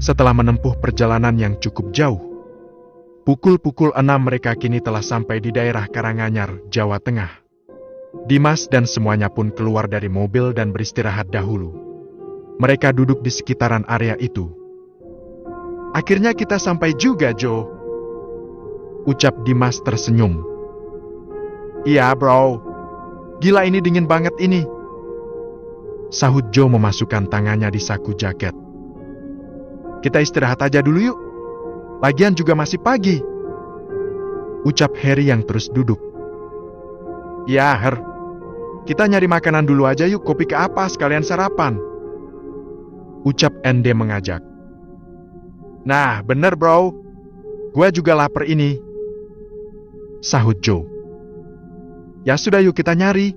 Setelah menempuh perjalanan yang cukup jauh, pukul 6 mereka kini telah sampai di daerah Karanganyar, Jawa Tengah. Dimas dan semuanya pun keluar dari mobil dan beristirahat dahulu. Mereka duduk di sekitaran area itu. "Akhirnya kita sampai juga, Jo," ucap Dimas tersenyum. "Iya, bro. Gila, ini dingin banget ini," sahut Jo memasukkan tangannya di saku jaket. "Kita istirahat aja dulu yuk. Lagian juga masih pagi," ucap Harry yang terus duduk. "Ya, Her. Kita nyari makanan dulu aja yuk, kopi ke apa sekalian sarapan," ucap Ende mengajak. "Nah, bener bro. Gua juga lapar ini," sahut Jo. "Ya sudah yuk kita nyari.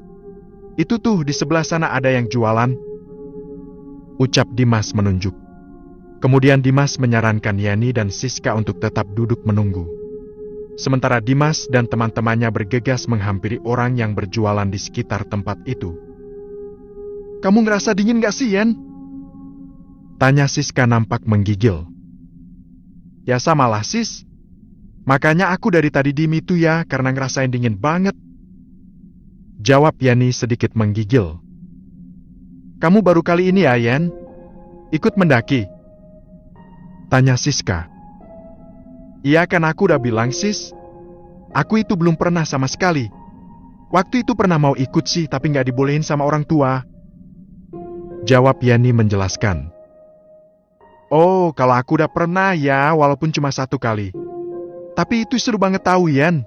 Itu tuh di sebelah sana ada yang jualan," ucap Dimas menunjuk. Kemudian Dimas menyarankan Yani dan Siska untuk tetap duduk menunggu. Sementara Dimas dan teman-temannya bergegas menghampiri orang yang berjualan di sekitar tempat itu. "Kamu ngerasa dingin gak sih, Yen?" tanya Siska nampak menggigil. "Ya samalah, Sis. Makanya aku dari tadi diem itu ya, karena ngerasain dingin banget," jawab Yani sedikit menggigil. "Kamu baru kali ini ya, Yen? Ikut mendaki?" tanya Siska. "Iya kan aku udah bilang, Sis. Aku itu belum pernah sama sekali. Waktu itu pernah mau ikut sih, tapi nggak dibolehin sama orang tua," jawab Yani menjelaskan. "Oh, kalau aku udah pernah ya, walaupun cuma 1 kali. Tapi itu seru banget tahu, Yen.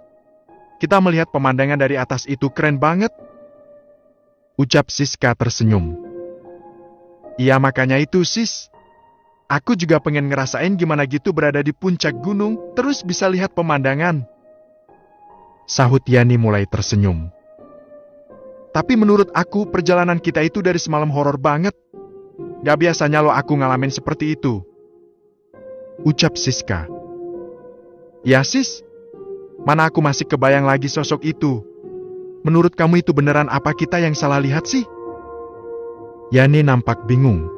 Kita melihat pemandangan dari atas itu keren banget," ucap Siska tersenyum. "Iya makanya itu, Sis. Aku juga pengen ngerasain gimana gitu berada di puncak gunung, terus bisa lihat pemandangan," sahut Yani mulai tersenyum. "Tapi menurut aku perjalanan kita itu dari semalam horor banget. Gak biasanya loh aku ngalamin seperti itu," ucap Siska. "Ya Sis, mana aku masih kebayang lagi sosok itu. Menurut kamu itu beneran apa kita yang salah lihat sih?" Yani nampak bingung.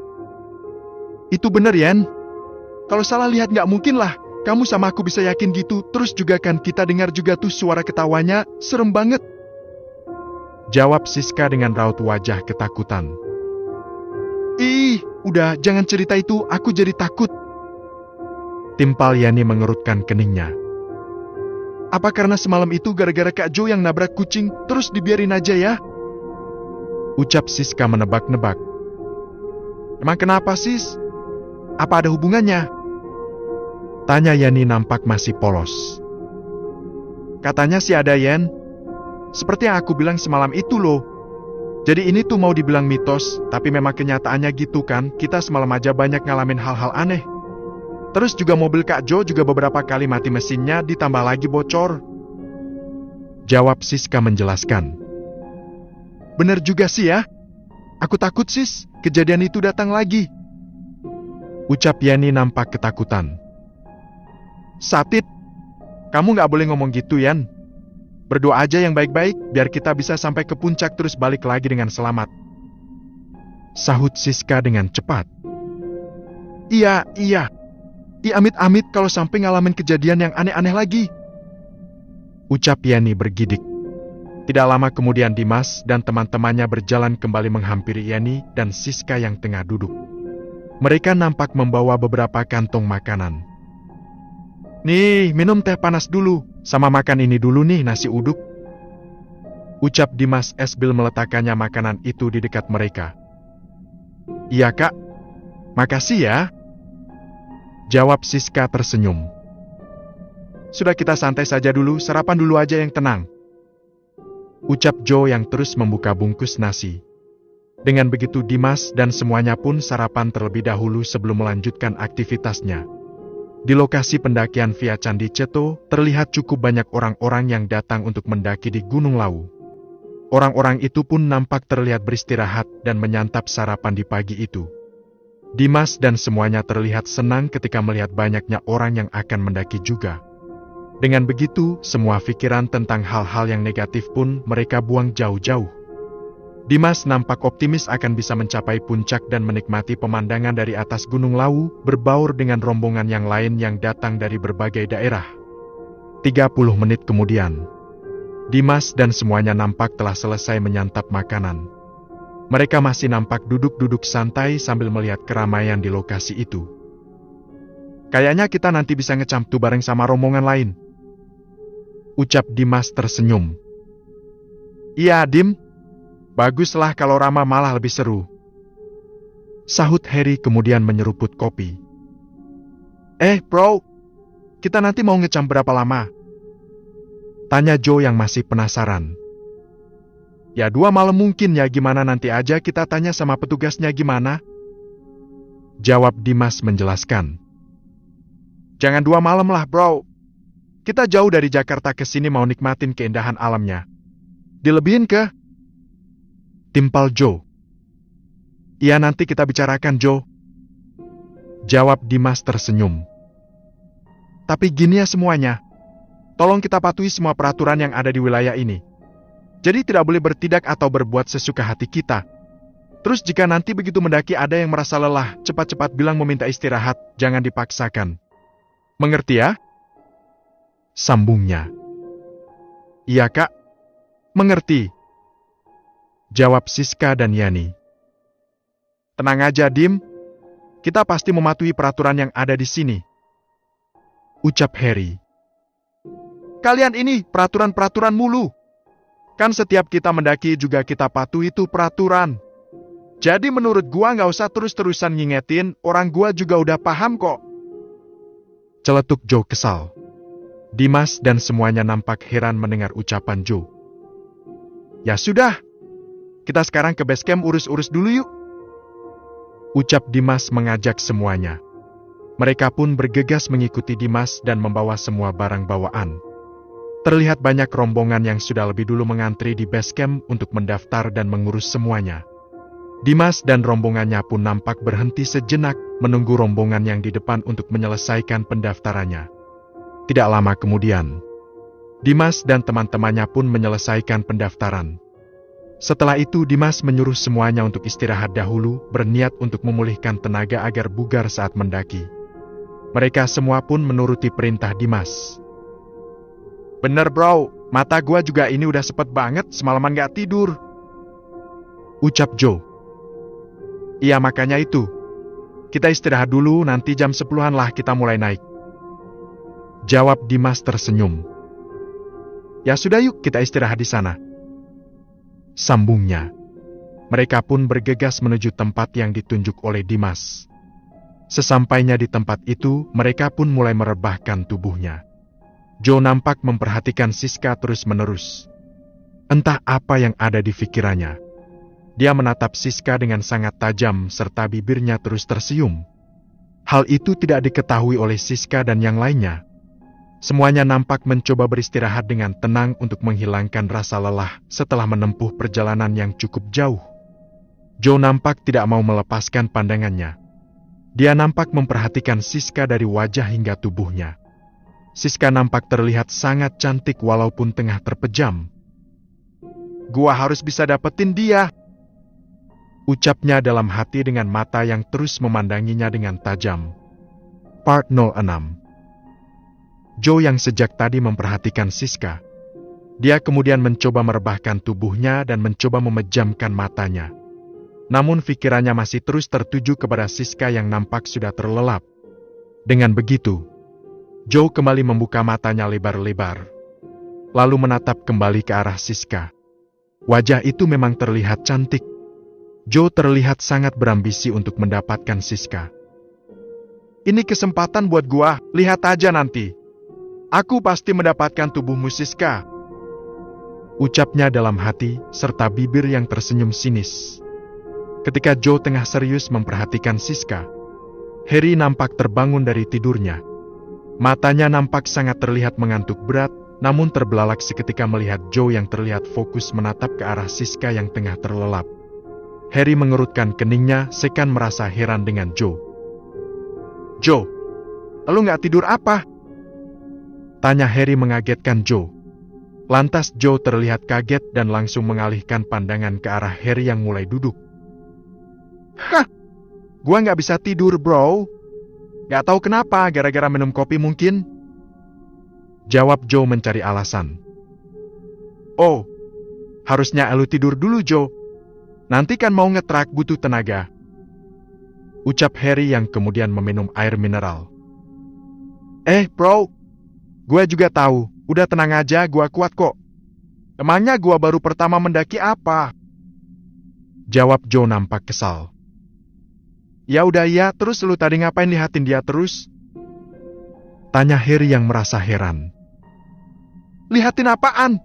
"Itu bener, Yan. Kalau salah lihat gak mungkin lah. Kamu sama aku bisa yakin gitu. Terus juga kan kita dengar juga tuh suara ketawanya. Serem banget," jawab Siska dengan raut wajah ketakutan. "Ih, udah jangan cerita itu. Aku jadi takut," timpal Yani mengerutkan keningnya. "Apa karena semalam itu gara-gara Kak Jo yang nabrak kucing, terus dibiarin aja ya?" ucap Siska menebak-nebak. "Emang kenapa, Sis? Apa ada hubungannya?" tanya Yani nampak masih polos. "Katanya sih ada, Yen. Seperti yang aku bilang semalam itu loh. Jadi ini tuh mau dibilang mitos, tapi memang kenyataannya gitu kan. Kita semalam aja banyak ngalamin hal-hal aneh. Terus juga mobil Kak Jo juga beberapa kali mati mesinnya, ditambah lagi bocor," jawab Siska menjelaskan. "Bener juga sih ya. Aku takut, Sis, kejadian itu datang lagi," ucap Yani nampak ketakutan. "Satit, kamu gak boleh ngomong gitu, Yan. Berdoa aja yang baik-baik, biar kita bisa sampai ke puncak terus balik lagi dengan selamat," sahut Siska dengan cepat. Iya. Amit-amit kalau sampai ngalamin kejadian yang aneh-aneh lagi," ucap Yani bergidik. Tidak lama kemudian Dimas dan teman-temannya berjalan kembali menghampiri Yani dan Siska yang tengah duduk. Mereka nampak membawa beberapa kantong makanan. "Nih, minum teh panas dulu, sama makan ini dulu nih, nasi uduk," ucap Dimas sambil meletakkannya makanan itu di dekat mereka. "Iya Kak, makasih ya," jawab Siska tersenyum. "Sudah kita santai saja dulu, sarapan dulu aja yang tenang," ucap Jo yang terus membuka bungkus nasi. Dengan begitu Dimas dan semuanya pun sarapan terlebih dahulu sebelum melanjutkan aktivitasnya. Di lokasi pendakian via Candi Ceto, terlihat cukup banyak orang-orang yang datang untuk mendaki di Gunung Lawu. Orang-orang itu pun nampak terlihat beristirahat dan menyantap sarapan di pagi itu. Dimas dan semuanya terlihat senang ketika melihat banyaknya orang yang akan mendaki juga. Dengan begitu, semua pikiran tentang hal-hal yang negatif pun mereka buang jauh-jauh. Dimas nampak optimis akan bisa mencapai puncak dan menikmati pemandangan dari atas Gunung Lawu, berbaur dengan rombongan yang lain yang datang dari berbagai daerah. 30 menit kemudian, Dimas dan semuanya nampak telah selesai menyantap makanan. Mereka masih nampak duduk-duduk santai sambil melihat keramaian di lokasi itu. Kayaknya kita nanti bisa ngecamp tuh bareng sama rombongan lain, ucap Dimas tersenyum. Iya, Dim. Baguslah kalau Rama malah lebih seru, sahut Harry kemudian menyeruput kopi. Bro, kita nanti mau ngecamp berapa lama? Tanya Joe yang masih penasaran. Ya 2 malam mungkin ya, gimana nanti aja kita tanya sama petugasnya gimana? Jawab Dimas menjelaskan. Jangan 2 malam lah bro. Kita jauh dari Jakarta ke sini mau nikmatin keindahan alamnya. Dilebihin ke? Timpal Joe. Iya nanti kita bicarakan Joe, jawab Dimas tersenyum. Tapi gini ya semuanya, tolong kita patuhi semua peraturan yang ada di wilayah ini. Jadi tidak boleh bertindak atau berbuat sesuka hati kita. Terus jika nanti begitu mendaki ada yang merasa lelah, cepat-cepat bilang meminta istirahat, jangan dipaksakan. Mengerti ya? Sambungnya. Iya kak, mengerti, jawab Siska dan Yani. Tenang aja Dim, kita pasti mematuhi peraturan yang ada di sini, ucap Harry. Kalian ini peraturan-peraturan mulu. Kan setiap kita mendaki juga kita patuhi itu peraturan. Jadi menurut gua nggak usah terus-terusan ngingetin, orang gua juga udah paham kok. Celetuk Joe kesal. Dimas dan semuanya nampak heran mendengar ucapan Joe. Ya sudah, kita sekarang ke base camp urus-urus dulu yuk, ucap Dimas mengajak semuanya. Mereka pun bergegas mengikuti Dimas dan membawa semua barang bawaan. Terlihat banyak rombongan yang sudah lebih dulu mengantri di base camp untuk mendaftar dan mengurus semuanya. Dimas dan rombongannya pun nampak berhenti sejenak menunggu rombongan yang di depan untuk menyelesaikan pendaftarannya. Tidak lama kemudian, Dimas dan teman-temannya pun menyelesaikan pendaftaran. Setelah itu Dimas menyuruh semuanya untuk istirahat dahulu, berniat untuk memulihkan tenaga agar bugar saat mendaki. Mereka semua pun menuruti perintah Dimas. Bener bro, mata gua juga ini udah sepet banget, semalaman gak tidur, ucap Joe. Iya makanya itu, kita istirahat dulu, nanti jam 10-an lah kita mulai naik, jawab Dimas tersenyum. Ya sudah yuk kita istirahat di sana, sambungnya. Mereka pun bergegas menuju tempat yang ditunjuk oleh Dimas. Sesampainya di tempat itu, mereka pun mulai merebahkan tubuhnya. Joe nampak memperhatikan Siska terus-menerus. Entah apa yang ada di pikirannya. Dia menatap Siska dengan sangat tajam serta bibirnya terus tersium. Hal itu tidak diketahui oleh Siska dan yang lainnya. Semuanya nampak mencoba beristirahat dengan tenang untuk menghilangkan rasa lelah setelah menempuh perjalanan yang cukup jauh. Joe nampak tidak mau melepaskan pandangannya. Dia nampak memperhatikan Siska dari wajah hingga tubuhnya. Siska nampak terlihat sangat cantik walaupun tengah terpejam. Gua harus bisa dapetin dia, ucapnya dalam hati dengan mata yang terus memandanginya dengan tajam. Part 06. Joe yang sejak tadi memperhatikan Siska. Dia kemudian mencoba merebahkan tubuhnya dan mencoba memejamkan matanya. Namun pikirannya masih terus tertuju kepada Siska yang nampak sudah terlelap. Dengan begitu, Joe kembali membuka matanya lebar-lebar, lalu menatap kembali ke arah Siska. Wajah itu memang terlihat cantik. Joe terlihat sangat berambisi untuk mendapatkan Siska. Ini kesempatan buat gua, lihat aja nanti. Aku pasti mendapatkan tubuhmu Siska, ucapnya dalam hati serta bibir yang tersenyum sinis. Ketika Joe tengah serius memperhatikan Siska, Harry nampak terbangun dari tidurnya. Matanya nampak sangat terlihat mengantuk berat, namun terbelalak seketika melihat Joe yang terlihat fokus menatap ke arah Siska yang tengah terlelap. Harry mengerutkan keningnya, sekan merasa heran dengan Joe. Joe, lu gak tidur apa? Tanya Harry mengagetkan Joe. Lantas Joe terlihat kaget dan langsung mengalihkan pandangan ke arah Harry yang mulai duduk. Hah, gua nggak bisa tidur, bro. Gak tahu kenapa, gara-gara minum kopi mungkin. Jawab Joe mencari alasan. Oh, harusnya elu tidur dulu, Joe. Nanti kan mau ngetrak butuh tenaga. Ucap Harry yang kemudian meminum air mineral. Bro, gue juga tahu. Udah tenang aja, gue kuat kok. Emangnya gue baru pertama mendaki apa? Jawab Joe nampak kesal. Ya udah ya, terus lu tadi ngapain lihatin dia terus? Tanya Harry yang merasa heran. Lihatin apaan?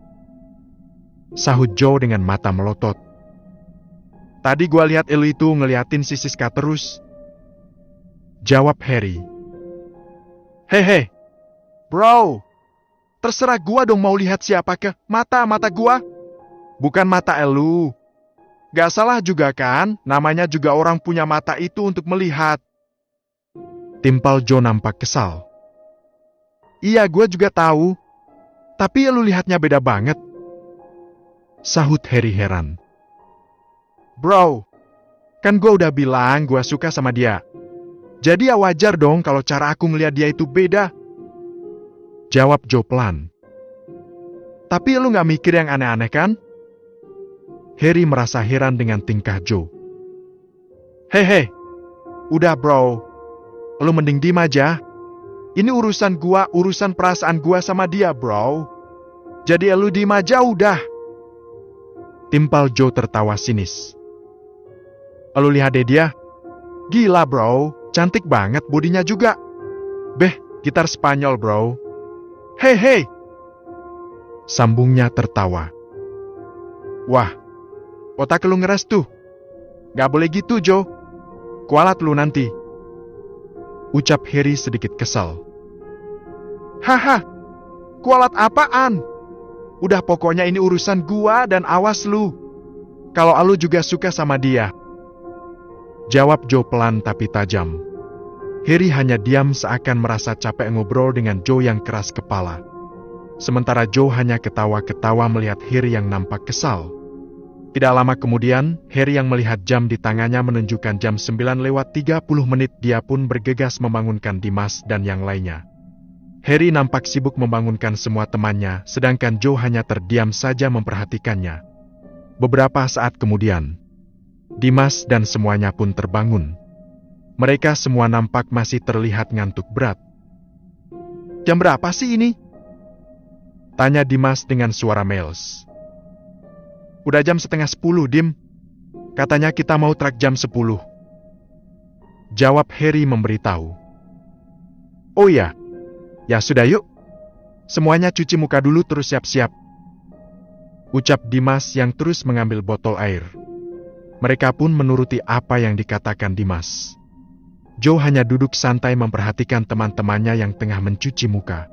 Sahut Joe dengan mata melotot. Tadi gue lihat elu itu ngeliatin si Siska terus. Jawab Harry. Hehe, bro. Terserah gua dong mau lihat siapa ke mata gua. Bukan mata elu. Gak salah juga kan, namanya juga orang punya mata itu untuk melihat. Timpal Joe nampak kesal. Iya, gua juga tahu. Tapi elu lihatnya beda banget. Sahut Harry heran. Bro, kan gua udah bilang gua suka sama dia. Jadi ya wajar dong kalau cara aku ngelihat dia itu beda. Jawab Joe pelan. Tapi lu gak mikir yang aneh-aneh kan? Harry merasa heran dengan tingkah Joe. Hehe, udah bro. Lu mending diem aja. Ini urusan gua, urusan perasaan gua sama dia, bro. Jadi lu diem aja udah. Timpal Joe tertawa sinis. Lu lihat deh dia. Gila bro, cantik banget bodinya juga. Beh, gitar Spanyol bro. Hei, sambungnya tertawa. Wah, otak lu ngeres tuh. Gak boleh gitu, Joe. Kualat lu nanti. Ucap Harry sedikit kesal. Haha, kualat apaan? Udah pokoknya ini urusan gua dan awas lu. Kalau lu juga suka sama dia. Jawab Joe pelan tapi tajam. Harry hanya diam seakan merasa capek ngobrol dengan Joe yang keras kepala. Sementara Joe hanya ketawa-ketawa melihat Harry yang nampak kesal. Tidak lama kemudian, Harry yang melihat jam di tangannya menunjukkan jam 9:30. Dia pun bergegas membangunkan Dimas dan yang lainnya. Harry nampak sibuk membangunkan semua temannya, sedangkan Joe hanya terdiam saja memperhatikannya. Beberapa saat kemudian, Dimas dan semuanya pun terbangun. Mereka semua nampak masih terlihat ngantuk berat. Jam berapa sih ini? Tanya Dimas dengan suara males. Udah jam 9:30, Dim. Katanya kita mau trek jam 10. Jawab Harry memberitahu. Oh ya, ya sudah yuk. Semuanya cuci muka dulu terus siap-siap. Ucap Dimas yang terus mengambil botol air. Mereka pun menuruti apa yang dikatakan Dimas. Joe hanya duduk santai memperhatikan teman-temannya yang tengah mencuci muka.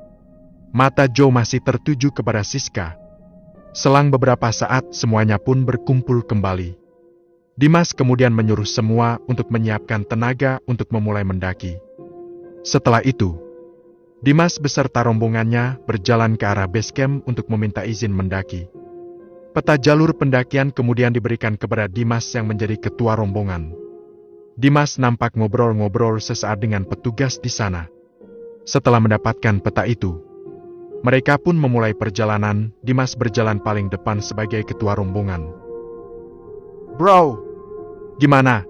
Mata Joe masih tertuju kepada Siska. Selang beberapa saat, semuanya pun berkumpul kembali. Dimas kemudian menyuruh semua untuk menyiapkan tenaga untuk memulai mendaki. Setelah itu, Dimas beserta rombongannya berjalan ke arah base camp untuk meminta izin mendaki. Peta jalur pendakian kemudian diberikan kepada Dimas yang menjadi ketua rombongan. Dimas nampak ngobrol-ngobrol sesaat dengan petugas di sana. Setelah mendapatkan peta itu, mereka pun memulai perjalanan. Dimas berjalan paling depan sebagai ketua rombongan. Bro, gimana?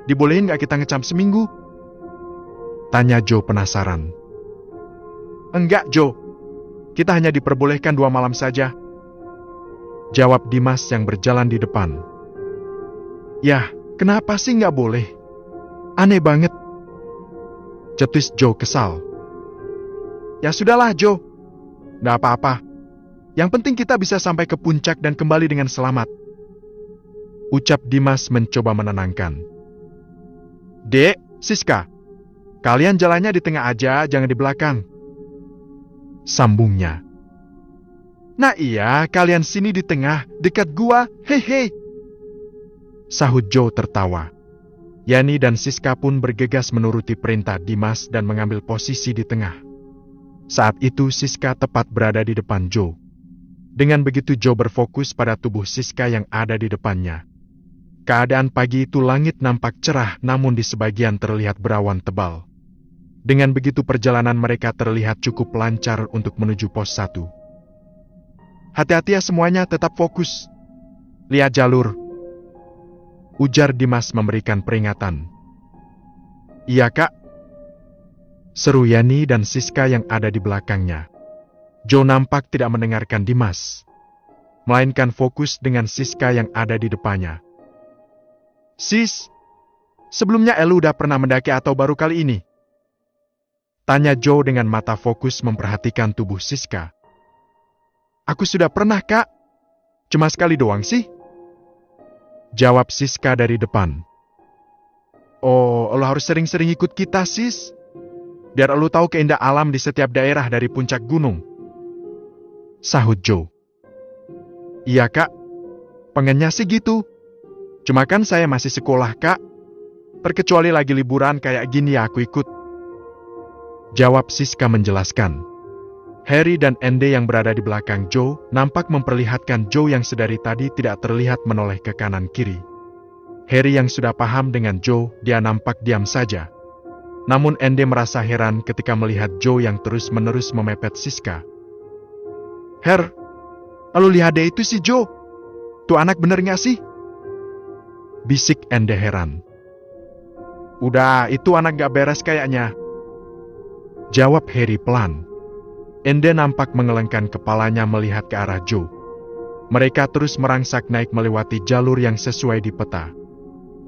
Dibolehin gak kita ngecamp seminggu? Tanya Joe penasaran. Enggak, Joe. Kita hanya diperbolehkan 2 malam saja. Jawab Dimas yang berjalan di depan. Yah, kenapa sih nggak boleh? Aneh banget. Cetus Joe kesal. Ya sudahlah Joe. Nggak apa-apa. Yang penting kita bisa sampai ke puncak dan kembali dengan selamat. Ucap Dimas mencoba menenangkan. Dek, Siska. Kalian jalannya di tengah aja, jangan di belakang. Sambungnya. Nah iya, kalian sini di tengah, dekat gua, hehe. Sahut Joe tertawa. Yani dan Siska pun bergegas menuruti perintah Dimas dan mengambil posisi di tengah. Saat itu Siska tepat berada di depan Joe. Dengan begitu Joe berfokus pada tubuh Siska yang ada di depannya. Keadaan pagi itu langit nampak cerah namun di sebagian terlihat berawan tebal. Dengan begitu perjalanan mereka terlihat cukup lancar untuk menuju pos 1. Hati-hati ya semuanya, tetap fokus. Lihat jalur. Ujar Dimas memberikan peringatan. Iya kak. Seru Yani dan Siska yang ada di belakangnya. Joe nampak tidak mendengarkan Dimas, melainkan fokus dengan Siska yang ada di depannya. Sis, sebelumnya Elu udah pernah mendaki atau baru kali ini? Tanya Joe dengan mata fokus memperhatikan tubuh Siska. Aku sudah pernah kak, cuma sekali doang sih. Jawab Siska dari depan. Oh, lo harus sering-sering ikut kita sis, biar lo tahu keindahan alam di setiap daerah dari puncak gunung. Sahut Joe. Iya kak, pengennya sih gitu. Cuma kan saya masih sekolah kak, terkecuali lagi liburan kayak gini ya aku ikut. Jawab Siska menjelaskan. Harry dan Ende yang berada di belakang Joe nampak memperlihatkan Joe yang sedari tadi tidak terlihat menoleh ke kanan kiri. Harry yang sudah paham dengan Joe, dia nampak diam saja. Namun Ende merasa heran ketika melihat Joe yang terus-menerus memepet Siska. Her, lalu lihat deh itu si Joe. Tuh anak bener gak sih? Bisik Ende heran. Udah, itu anak gak beres kayaknya. Jawab Harry pelan. Ende nampak mengelengkan kepalanya melihat ke arah Joe. Mereka terus merangsak naik melewati jalur yang sesuai di peta.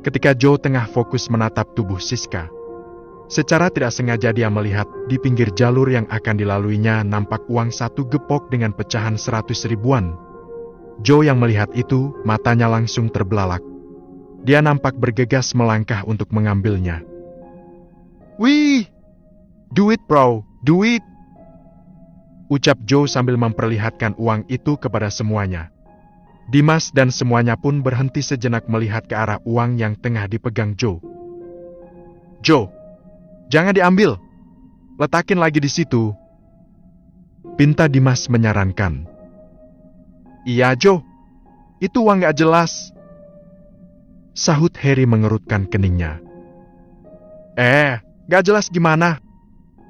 Ketika Joe tengah fokus menatap tubuh Siska, secara tidak sengaja dia melihat di pinggir jalur yang akan dilaluinya nampak uang 1 gepok dengan pecahan 100 ribuan. Joe yang melihat itu, matanya langsung terbelalak. Dia nampak bergegas melangkah untuk mengambilnya. Wih! Do it bro, do it! Ucap Joe sambil memperlihatkan uang itu kepada semuanya. Dimas dan semuanya pun berhenti sejenak melihat ke arah uang yang tengah dipegang Joe. Joe, jangan diambil. Letakin lagi di situ. Pinta Dimas menyarankan. Iya Joe, itu uang gak jelas. Sahut Harry mengerutkan keningnya. Gak jelas gimana?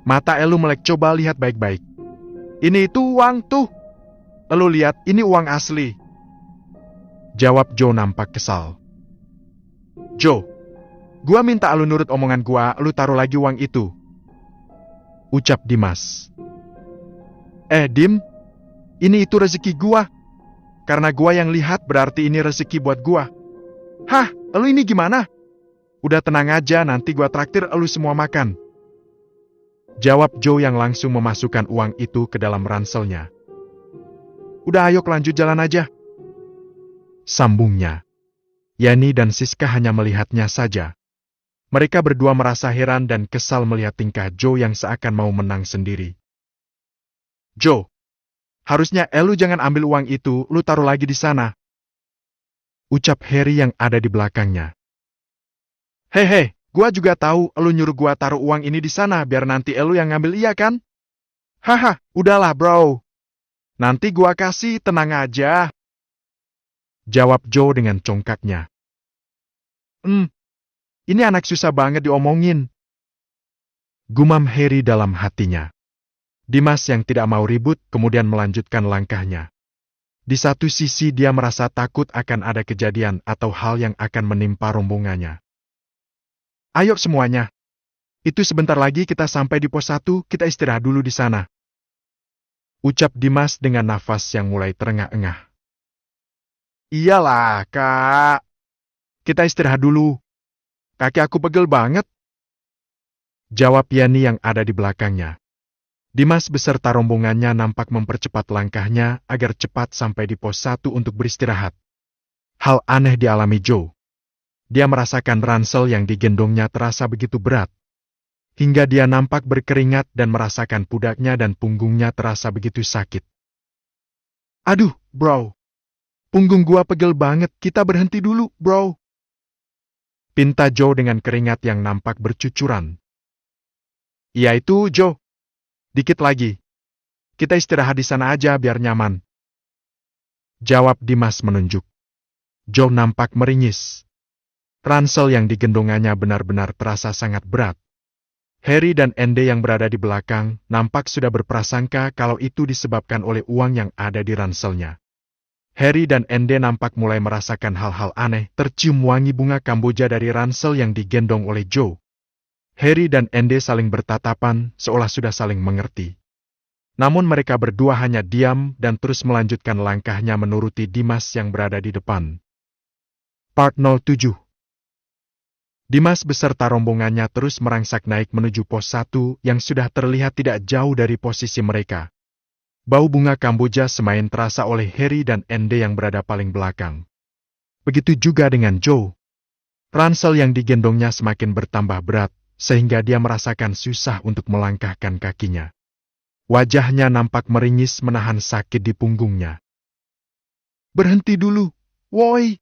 Mata Elu melek, coba lihat baik-baik. Ini itu uang tuh. Elu lihat, ini uang asli. Jawab Joe nampak kesal. Joe, gua minta Elu nurut omongan gua, Elu taruh lagi uang itu. Ucap Dimas. Dim, ini itu rezeki gua. Karena gua yang lihat berarti ini rezeki buat gua. Hah, Elu ini gimana? Udah tenang aja, nanti gua traktir Elu semua makan. Jawab Joe yang langsung memasukkan uang itu ke dalam ranselnya. Udah ayo lanjut jalan aja. Sambungnya. Yani dan Siska hanya melihatnya saja. Mereka berdua merasa heran dan kesal melihat tingkah Joe yang seakan mau menang sendiri. Joe, harusnya Elu jangan ambil uang itu, lu taruh lagi di sana. Ucap Harry yang ada di belakangnya. Hehe. Gua juga tahu elu nyuruh gua taruh uang ini di sana biar nanti elu yang ngambil, iya kan? Haha, udahlah bro. Nanti gua kasih, tenang aja. Jawab Joe dengan congkaknya. Ini anak susah banget diomongin. Gumam Harry dalam hatinya. Dimas yang tidak mau ribut kemudian melanjutkan langkahnya. Di satu sisi dia merasa takut akan ada kejadian atau hal yang akan menimpa rombongannya. Ayo semuanya. Itu sebentar lagi kita sampai di pos 1, kita istirahat dulu di sana. Ucap Dimas dengan nafas yang mulai terengah-engah. Iyalah, Kak. Kita istirahat dulu. Kaki aku pegel banget. Jawab Yani yang ada di belakangnya. Dimas beserta rombongannya nampak mempercepat langkahnya agar cepat sampai di pos 1 untuk beristirahat. Hal aneh dialami Joe. Dia merasakan ransel yang digendongnya terasa begitu berat. Hingga dia nampak berkeringat dan merasakan pundaknya dan punggungnya terasa begitu sakit. Aduh, bro. Punggung gua pegel banget, kita berhenti dulu, bro. Pinta Joe dengan keringat yang nampak bercucuran. Iya itu, Joe. Dikit lagi. Kita istirahat di sana aja biar nyaman. Jawab Dimas menunjuk. Joe nampak meringis. Ransel yang digendongannya benar-benar terasa sangat berat. Harry dan Andy yang berada di belakang nampak sudah berprasangka kalau itu disebabkan oleh uang yang ada di ranselnya. Harry dan Andy nampak mulai merasakan hal-hal aneh, tercium wangi bunga kamboja dari ransel yang digendong oleh Joe. Harry dan Andy saling bertatapan seolah sudah saling mengerti. Namun mereka berdua hanya diam dan terus melanjutkan langkahnya menuruti Dimas yang berada di depan. Part 07. Dimas beserta rombongannya terus merangsak naik menuju pos 1 yang sudah terlihat tidak jauh dari posisi mereka. Bau bunga kamboja semakin terasa oleh Harry dan Andy yang berada paling belakang. Begitu juga dengan Joe. Ransel yang digendongnya semakin bertambah berat, sehingga dia merasakan susah untuk melangkahkan kakinya. Wajahnya nampak meringis menahan sakit di punggungnya. "Berhenti dulu, woi!"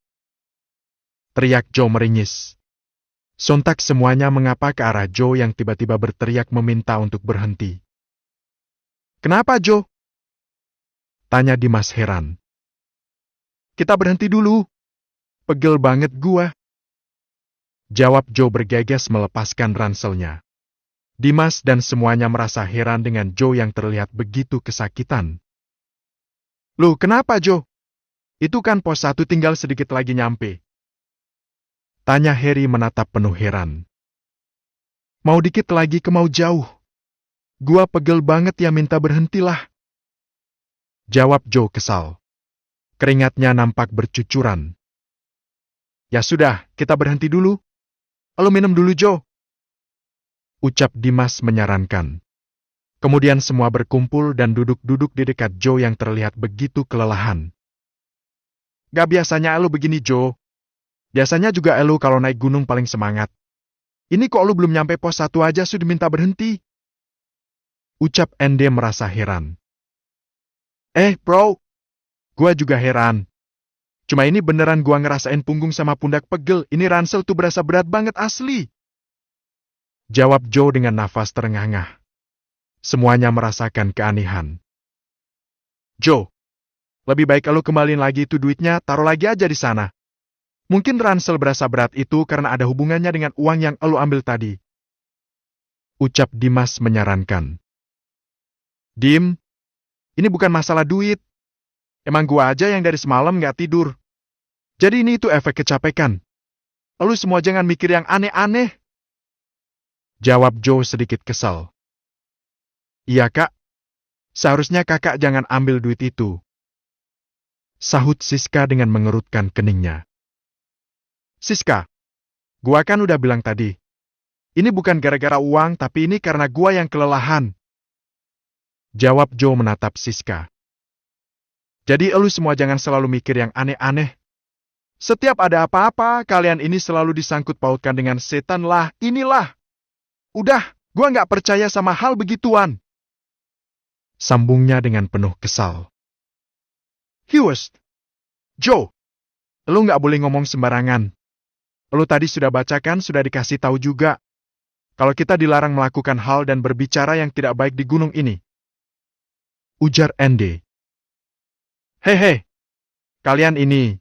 teriak Joe meringis. Sontak semuanya mengapa ke arah Joe yang tiba-tiba berteriak meminta untuk berhenti. "Kenapa, Joe?" tanya Dimas heran. "Kita berhenti dulu. Pegel banget gua," jawab Joe bergegas melepaskan ranselnya. Dimas dan semuanya merasa heran dengan Joe yang terlihat begitu kesakitan. "Loh, kenapa, Joe? Itu kan pos 1 tinggal sedikit lagi nyampe," tanya Harry menatap penuh heran. "Mau dikit lagi ke mau jauh. Gua pegel banget ya, minta berhentilah," jawab Joe kesal. Keringatnya nampak bercucuran. "Ya sudah, kita berhenti dulu. Lu minum dulu, Joe," ucap Dimas menyarankan. Kemudian semua berkumpul dan duduk-duduk di dekat Joe yang terlihat begitu kelelahan. "Gak biasanya lu begini, Joe. Biasanya juga elu kalau naik gunung paling semangat. Ini kok lu belum nyampe pos 1 aja sudah minta berhenti?" ucap Andy merasa heran. Bro, gua juga heran. Cuma ini beneran gua ngerasain punggung sama pundak pegel, ini ransel tuh berasa berat banget asli," jawab Joe dengan nafas terengah-engah. Semuanya merasakan keanehan. "Joe, lebih baik elu kembaliin lagi itu duitnya, taruh lagi aja di sana. Mungkin ransel berasa berat itu karena ada hubungannya dengan uang yang elu ambil tadi," ucap Dimas menyarankan. "Dim, ini bukan masalah duit. Emang gua aja yang dari semalam nggak tidur. Jadi ini itu efek kecapekan. Elu semua jangan mikir yang aneh-aneh," jawab Joe sedikit kesal. "Iya, Kak. Seharusnya kakak jangan ambil duit itu," sahut Siska dengan mengerutkan keningnya. "Siska, gua kan udah bilang tadi. Ini bukan gara-gara uang, tapi ini karena gua yang kelelahan," jawab Joe menatap Siska. "Jadi elu semua jangan selalu mikir yang aneh-aneh. Setiap ada apa-apa, kalian ini selalu disangkut pautkan dengan setan lah, inilah. Udah, gua nggak percaya sama hal begituan," sambungnya dengan penuh kesal. "Hius, Joe, elu nggak boleh ngomong sembarangan. Elu tadi sudah bacakan, sudah dikasih tahu juga. Kalau kita dilarang melakukan hal dan berbicara yang tidak baik di gunung ini," ujar Andy. Hehe, kalian ini.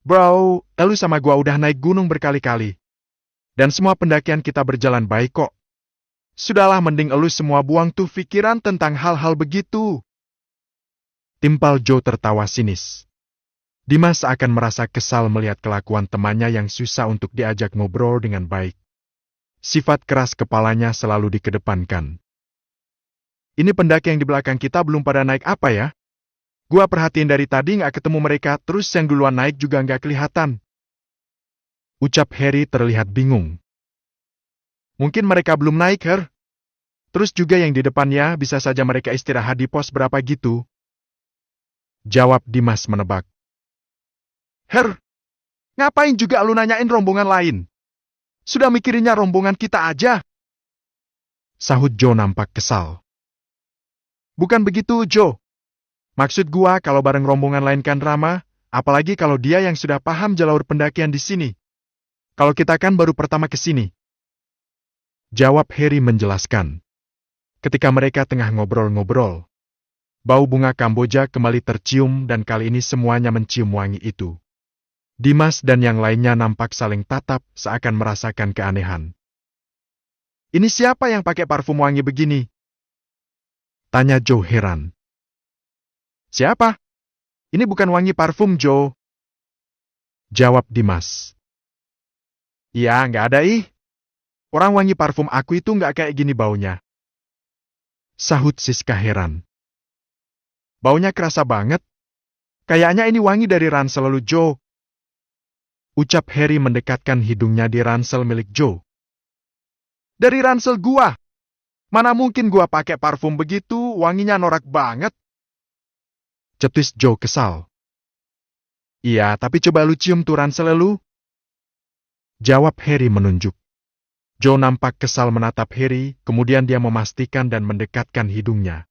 Bro, elu sama gua udah naik gunung berkali-kali. Dan semua pendakian kita berjalan baik kok. Sudahlah, mending elu semua buang tuh pikiran tentang hal-hal begitu," timpal Joe tertawa sinis. Dimas akan merasa kesal melihat kelakuan temannya yang susah untuk diajak ngobrol dengan baik. Sifat keras kepalanya selalu dikedepankan. "Ini pendaki yang di belakang kita belum pada naik apa ya? Gua perhatiin dari tadi nggak ketemu mereka, terus yang duluan naik juga nggak kelihatan," ucap Harry terlihat bingung. "Mungkin mereka belum naik, Her. Terus juga yang di depannya bisa saja mereka istirahat di pos berapa gitu," jawab Dimas menebak. "Her, ngapain juga lu nanyain rombongan lain? Sudah mikirinnya rombongan kita aja," sahut Joe nampak kesal. "Bukan begitu, Joe. Maksud gua kalau bareng rombongan lain kan ramah, apalagi kalau dia yang sudah paham jalur pendakian di sini. Kalau kita kan baru pertama ke sini," jawab Harry menjelaskan. Ketika mereka tengah ngobrol-ngobrol, Bau bunga Kamboja kembali tercium dan kali ini semuanya mencium wangi itu. Dimas dan yang lainnya nampak saling tatap seakan merasakan keanehan. Ini siapa yang pakai parfum wangi begini? Tanya Joe heran. Siapa? Ini bukan wangi parfum, Joe. Jawab Dimas. Iya, nggak ada ih. Orang wangi parfum aku itu nggak kayak gini baunya. Sahut Siska heran. Baunya kerasa banget. Kayaknya ini wangi dari ransel lu, Joe. Ucap Harry mendekatkan hidungnya di ransel milik Joe. Dari ransel gua? Mana mungkin gua pakai parfum begitu, wanginya norak banget. Cetis Joe kesal. Iya, tapi coba lu cium tuh ransel lu. Jawab Harry menunjuk. Joe nampak kesal menatap Harry, kemudian dia memastikan dan mendekatkan hidungnya.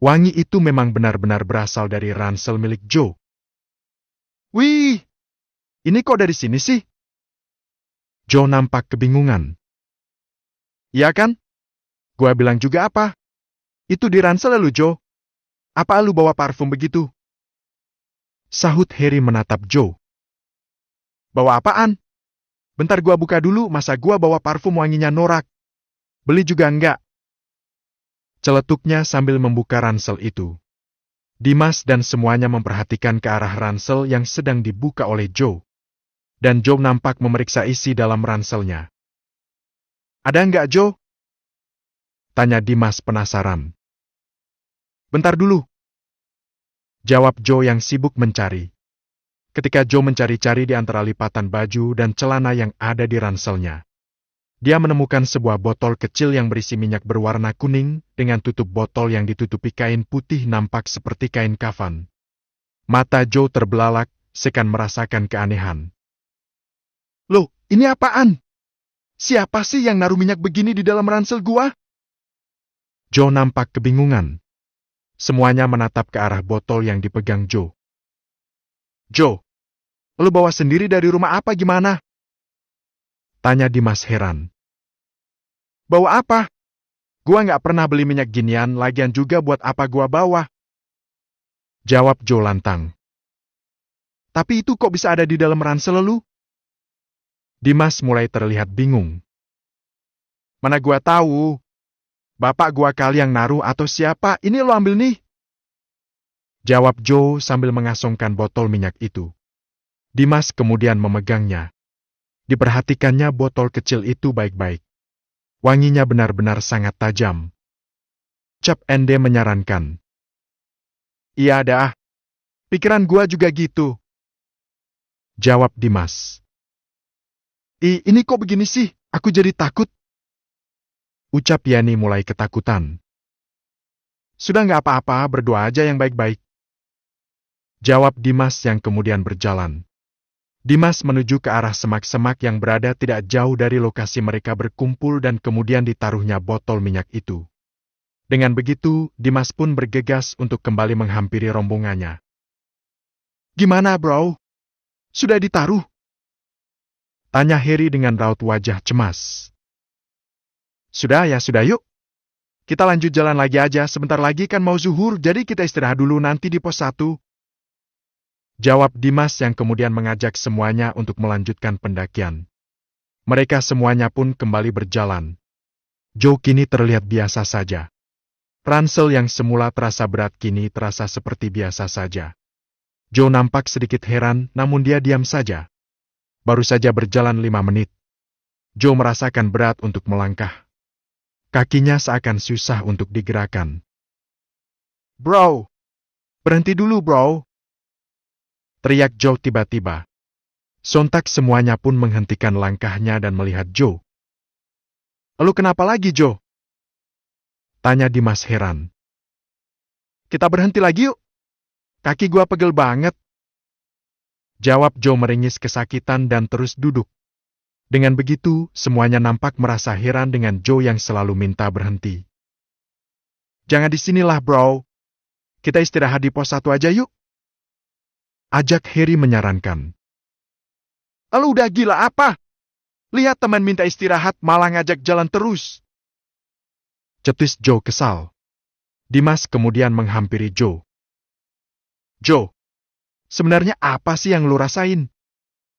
Wangi itu memang benar-benar berasal dari ransel milik Joe. Wih, ini kok dari sini sih? Joe nampak kebingungan. Iya kan? Gua bilang juga apa? Itu di ransel lu, Joe. Apa lu bawa parfum begitu? Sahut Harry menatap Joe. Bawa apaan? Bentar gua buka dulu, masa gua bawa parfum wanginya norak. Beli juga enggak. Celetuknya sambil membuka ransel itu. Dimas dan semuanya memperhatikan ke arah ransel yang sedang dibuka oleh Joe. Dan Joe nampak memeriksa isi dalam ranselnya. Ada enggak, Joe? Tanya Dimas penasaran. Bentar dulu. Jawab Joe yang sibuk mencari. Ketika Joe mencari-cari di antara lipatan baju dan celana yang ada di ranselnya, dia menemukan sebuah botol kecil yang berisi minyak berwarna kuning dengan tutup botol yang ditutupi kain putih nampak seperti kain kafan. Mata Joe terbelalak, sekan merasakan keanehan. Loh, ini apaan? Siapa sih yang naruh minyak begini di dalam ransel gua? Joe nampak kebingungan. Semuanya menatap ke arah botol yang dipegang Joe. Joe, lu bawa sendiri dari rumah apa gimana? Tanya Dimas heran. Bawa apa? Gua nggak pernah beli minyak ginian, lagian juga buat apa gua bawa? Jawab Joe lantang. Tapi itu kok bisa ada di dalam ransel lu? Dimas mulai terlihat bingung. Mana gua tahu? Bapak gua kali yang naruh atau siapa, ini lo ambil nih. Jawab Joe sambil mengasongkan botol minyak itu. Dimas kemudian memegangnya. Diperhatikannya botol kecil itu baik-baik. Wanginya benar-benar sangat tajam. Cap Ende menyarankan. Iya dah. Pikiran gua juga gitu. Jawab Dimas. Ini kok begini sih? Aku jadi takut. Ucap Yani mulai ketakutan. Sudah nggak apa-apa, berdoa aja yang baik-baik. Jawab Dimas yang kemudian berjalan. Dimas menuju ke arah semak-semak yang berada tidak jauh dari lokasi mereka berkumpul dan kemudian ditaruhnya botol minyak itu. Dengan begitu, Dimas pun bergegas untuk kembali menghampiri rombongannya. Gimana, bro? Sudah ditaruh? Tanya Harry dengan raut wajah cemas. Sudah ya, sudah yuk. Kita lanjut jalan lagi aja, sebentar lagi kan mau zuhur, jadi kita istirahat dulu nanti di pos 1. Jawab Dimas yang kemudian mengajak semuanya untuk melanjutkan pendakian. Mereka semuanya pun kembali berjalan. Joe kini terlihat biasa saja. Ransel yang semula terasa berat kini terasa seperti biasa saja. Joe nampak sedikit heran, namun dia diam saja. Baru saja berjalan 5 menit. Joe merasakan berat untuk melangkah. Kakinya seakan susah untuk digerakkan. Bro! Berhenti dulu, bro! Teriak Joe tiba-tiba. Sontak semuanya pun menghentikan langkahnya dan melihat Joe. Lalu kenapa lagi, Joe? Tanya Dimas heran. Kita berhenti lagi yuk. Kaki gua pegel banget. Jawab Joe meringis kesakitan dan terus duduk. Dengan begitu, semuanya nampak merasa heran dengan Joe yang selalu minta berhenti. Jangan di sinilah, bro. Kita istirahat di pos 1 aja yuk. Ajak Harry menyarankan. Lalu udah gila apa? Lihat teman minta istirahat malah ngajak jalan terus. Cetis Joe kesal. Dimas kemudian menghampiri Joe. Joe, sebenarnya apa sih yang lu rasain?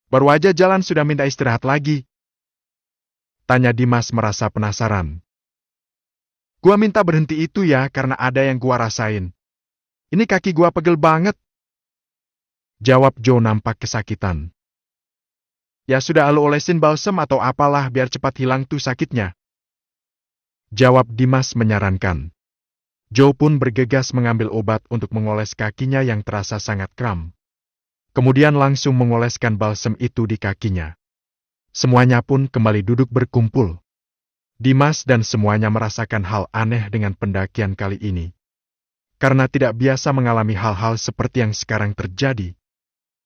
Baru aja jalan sudah minta istirahat lagi. Tanya Dimas merasa penasaran. Gua minta berhenti itu ya karena ada yang gua rasain. Ini kaki gua pegel banget. Jawab Joe nampak kesakitan. Ya sudah lu olesin balsem atau apalah biar cepat hilang tuh sakitnya. Jawab Dimas menyarankan. Joe pun bergegas mengambil obat untuk mengoles kakinya yang terasa sangat kram. Kemudian langsung mengoleskan balsem itu di kakinya. Semuanya pun kembali duduk berkumpul. Dimas dan semuanya merasakan hal aneh dengan pendakian kali ini. Karena tidak biasa mengalami hal-hal seperti yang sekarang terjadi.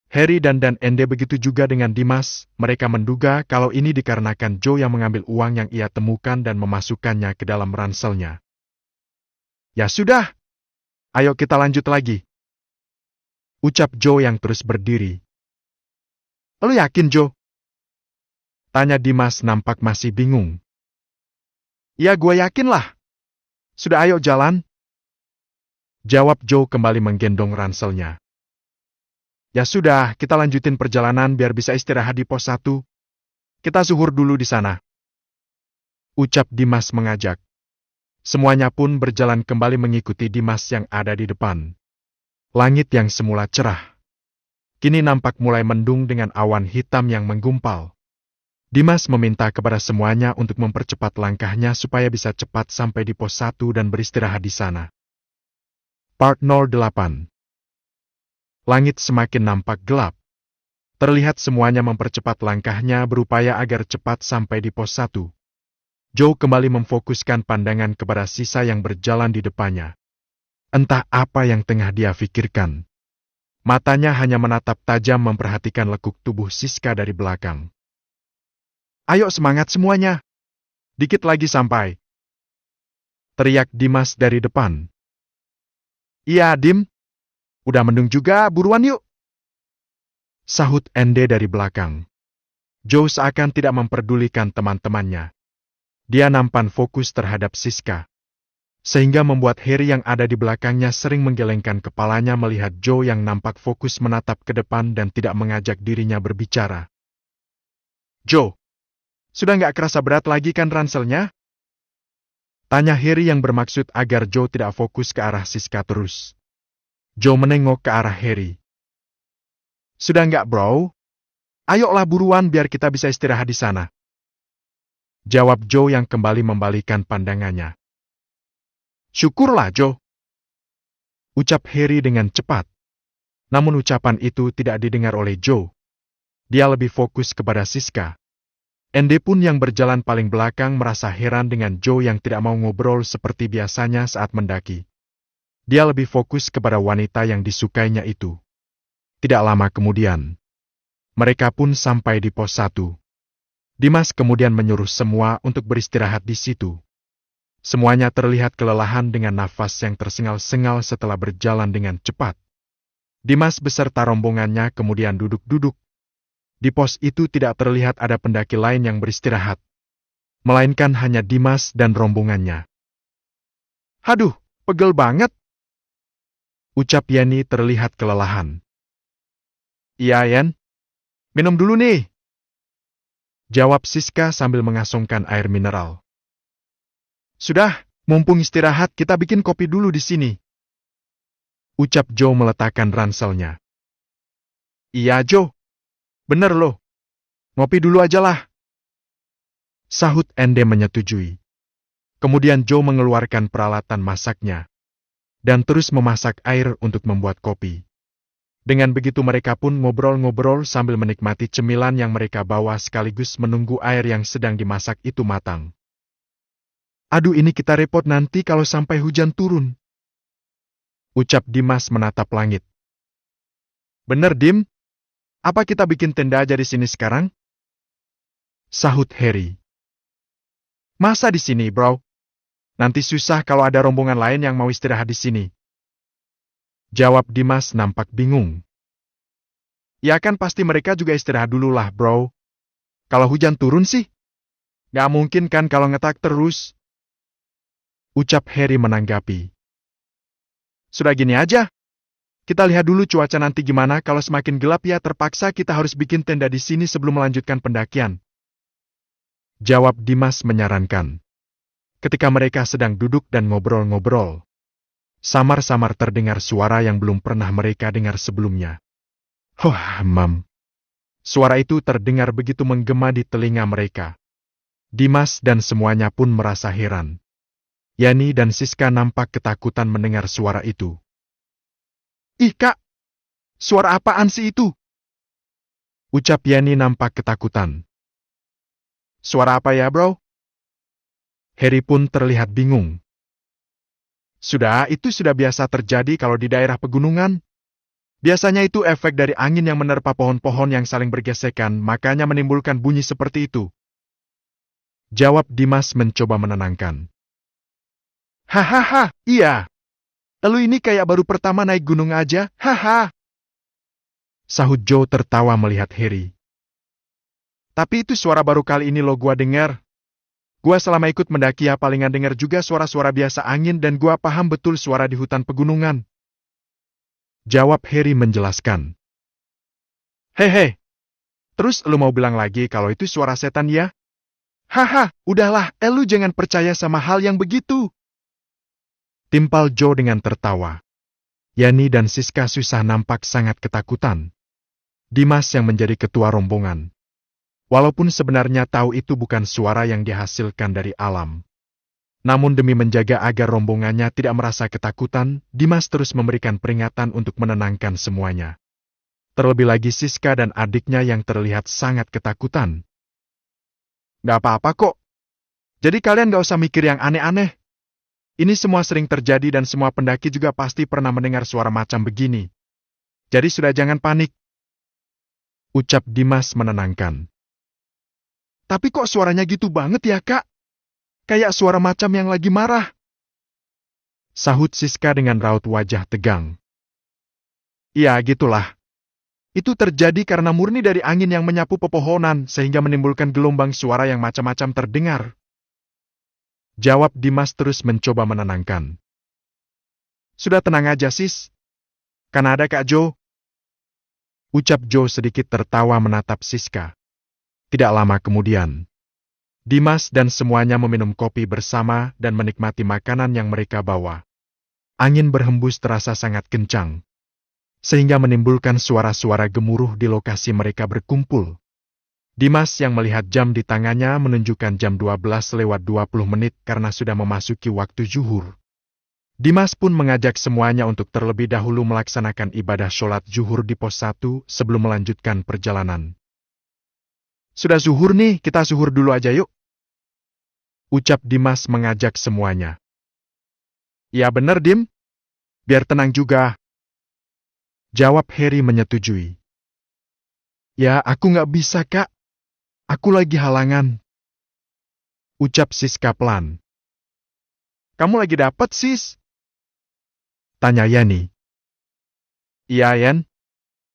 Harry dan Ende begitu juga dengan Dimas, mereka menduga kalau ini dikarenakan Joe yang mengambil uang yang ia temukan dan memasukkannya ke dalam ranselnya. Ya sudah, ayo kita lanjut lagi. Ucap Joe yang terus berdiri. Lu yakin, Joe? Tanya Dimas nampak masih bingung. Ya gue yakin lah. Sudah ayo jalan. Jawab Joe kembali menggendong ranselnya. Ya sudah, kita lanjutin perjalanan biar bisa istirahat di pos 1. Kita zuhur dulu di sana. Ucap Dimas mengajak. Semuanya pun berjalan kembali mengikuti Dimas yang ada di depan. Langit yang semula cerah, kini nampak mulai mendung dengan awan hitam yang menggumpal. Dimas meminta kepada semuanya untuk mempercepat langkahnya supaya bisa cepat sampai di pos 1 dan beristirahat di sana. Part 08. Langit semakin nampak gelap. Terlihat semuanya mempercepat langkahnya berupaya agar cepat sampai di pos 1. Joe kembali memfokuskan pandangan kepada sisa yang berjalan di depannya. Entah apa yang tengah dia pikirkan. Matanya hanya menatap tajam memperhatikan lekuk tubuh Siska dari belakang. Ayo semangat semuanya. Dikit lagi sampai. Teriak Dimas dari depan. Iya, Dim. Udah mendung juga, buruan yuk. Sahut Ende dari belakang. Joe seakan tidak memperdulikan teman-temannya. Dia nampak fokus terhadap Siska. Sehingga membuat Harry yang ada di belakangnya sering menggelengkan kepalanya melihat Joe yang nampak fokus menatap ke depan dan tidak mengajak dirinya berbicara. Joe, sudah nggak kerasa berat lagi kan ranselnya? Tanya Harry yang bermaksud agar Joe tidak fokus ke arah Siska terus. Joe menengok ke arah Harry. Sudah nggak, bro? Ayolah buruan biar kita bisa istirahat di sana. Jawab Joe yang kembali membalikan pandangannya. Syukurlah, Joe. Ucap Harry dengan cepat. Namun ucapan itu tidak didengar oleh Joe. Dia lebih fokus kepada Siska. Ende pun yang berjalan paling belakang merasa heran dengan Joe yang tidak mau ngobrol seperti biasanya saat mendaki. Dia lebih fokus kepada wanita yang disukainya itu. Tidak lama kemudian, mereka pun sampai di pos 1. Dimas kemudian menyuruh semua untuk beristirahat di situ. Semuanya terlihat kelelahan dengan nafas yang tersengal-sengal setelah berjalan dengan cepat. Dimas beserta rombongannya kemudian duduk-duduk. Di pos itu tidak terlihat ada pendaki lain yang beristirahat. Melainkan hanya Dimas dan rombongannya. Haduh, pegel banget. Ucap Yani terlihat kelelahan. Iya, Yan. Minum dulu nih. Jawab Siska sambil mengasongkan air mineral. Sudah, mumpung istirahat kita bikin kopi dulu di sini. Ucap Joe meletakkan ranselnya. Iya, Joe. Bener loh. Ngopi dulu aja lah. Sahut Ende menyetujui. Kemudian Joe mengeluarkan peralatan masaknya. Dan terus memasak air untuk membuat kopi. Dengan begitu mereka pun ngobrol-ngobrol sambil menikmati cemilan yang mereka bawa sekaligus menunggu air yang sedang dimasak itu matang. Aduh, ini kita repot nanti kalau sampai hujan turun. Ucap Dimas menatap langit. Bener, Dim? Apa kita bikin tenda aja di sini sekarang? Sahut Harry. Masa di sini, bro? Nanti susah kalau ada rombongan lain yang mau istirahat di sini. Jawab Dimas nampak bingung. Ya kan pasti mereka juga istirahat dulu lah, bro. Kalau hujan turun sih? Gak mungkin kan kalau ngetak terus. Ucap Harry menanggapi. Sudah gini aja. Kita lihat dulu cuaca nanti gimana, kalau semakin gelap ya terpaksa kita harus bikin tenda di sini sebelum melanjutkan pendakian. Jawab Dimas menyarankan. Ketika mereka sedang duduk dan ngobrol-ngobrol, samar-samar terdengar suara yang belum pernah mereka dengar sebelumnya. Wah, mam. Suara itu terdengar begitu menggema di telinga mereka. Dimas dan semuanya pun merasa heran. Yani dan Siska nampak ketakutan mendengar suara itu. Ih kak, suara apaan sih itu? Ucap Yani nampak ketakutan. Suara apa ya bro? Harry pun terlihat bingung. Itu sudah biasa terjadi kalau di daerah pegunungan. Biasanya itu efek dari angin yang menerpa pohon-pohon yang saling bergesekan, makanya menimbulkan bunyi seperti itu. Jawab Dimas mencoba menenangkan. Hahaha, iya. Lalu ini kayak baru pertama naik gunung aja, haha. Sahut Joe tertawa melihat Harry. Tapi itu suara baru kali ini lo gua dengar. Gua selama ikut mendaki ya palingan dengar juga suara-suara biasa angin dan gua paham betul suara di hutan pegunungan. Jawab Harry menjelaskan. Hehe. Terus lu mau bilang lagi kalau itu suara setan ya? Haha, udahlah, lu jangan percaya sama hal yang begitu. Timpal Joe dengan tertawa. Yani dan Siska susah nampak sangat ketakutan. Dimas yang menjadi ketua rombongan. Walaupun sebenarnya tahu itu bukan suara yang dihasilkan dari alam. Namun demi menjaga agar rombongannya tidak merasa ketakutan, Dimas terus memberikan peringatan untuk menenangkan semuanya. Terlebih lagi Siska dan adiknya yang terlihat sangat ketakutan. Gak apa-apa kok. Jadi kalian gak usah mikir yang aneh-aneh. Ini semua sering terjadi dan semua pendaki juga pasti pernah mendengar suara macam begini. Jadi sudah jangan panik. Ucap Dimas menenangkan. Tapi kok suaranya gitu banget ya kak? Kayak suara macam yang lagi marah. Sahut Siska dengan raut wajah tegang. Iya gitulah. Itu terjadi karena murni dari angin yang menyapu pepohonan sehingga menimbulkan gelombang suara yang macam-macam terdengar. Jawab Dimas terus mencoba menenangkan. Sudah tenang aja sis. Kan ada Kak Joe. Ucap Joe sedikit tertawa menatap Siska. Tidak lama kemudian, Dimas dan semuanya meminum kopi bersama dan menikmati makanan yang mereka bawa. Angin berhembus terasa sangat kencang, sehingga menimbulkan suara-suara gemuruh di lokasi mereka berkumpul. Dimas yang melihat jam di tangannya menunjukkan jam 12:20 karena sudah memasuki waktu zuhur. Dimas pun mengajak semuanya untuk terlebih dahulu melaksanakan ibadah sholat zuhur di pos 1 sebelum melanjutkan perjalanan. Sudah zuhur nih, kita zuhur dulu aja yuk. Ucap Dimas mengajak semuanya. Ya bener Dim, biar tenang juga. Jawab Harry menyetujui. Ya aku nggak bisa kak, aku lagi halangan. Ucap Siska pelan. Kamu lagi dapat sis? Tanya Yani. Iya Yan,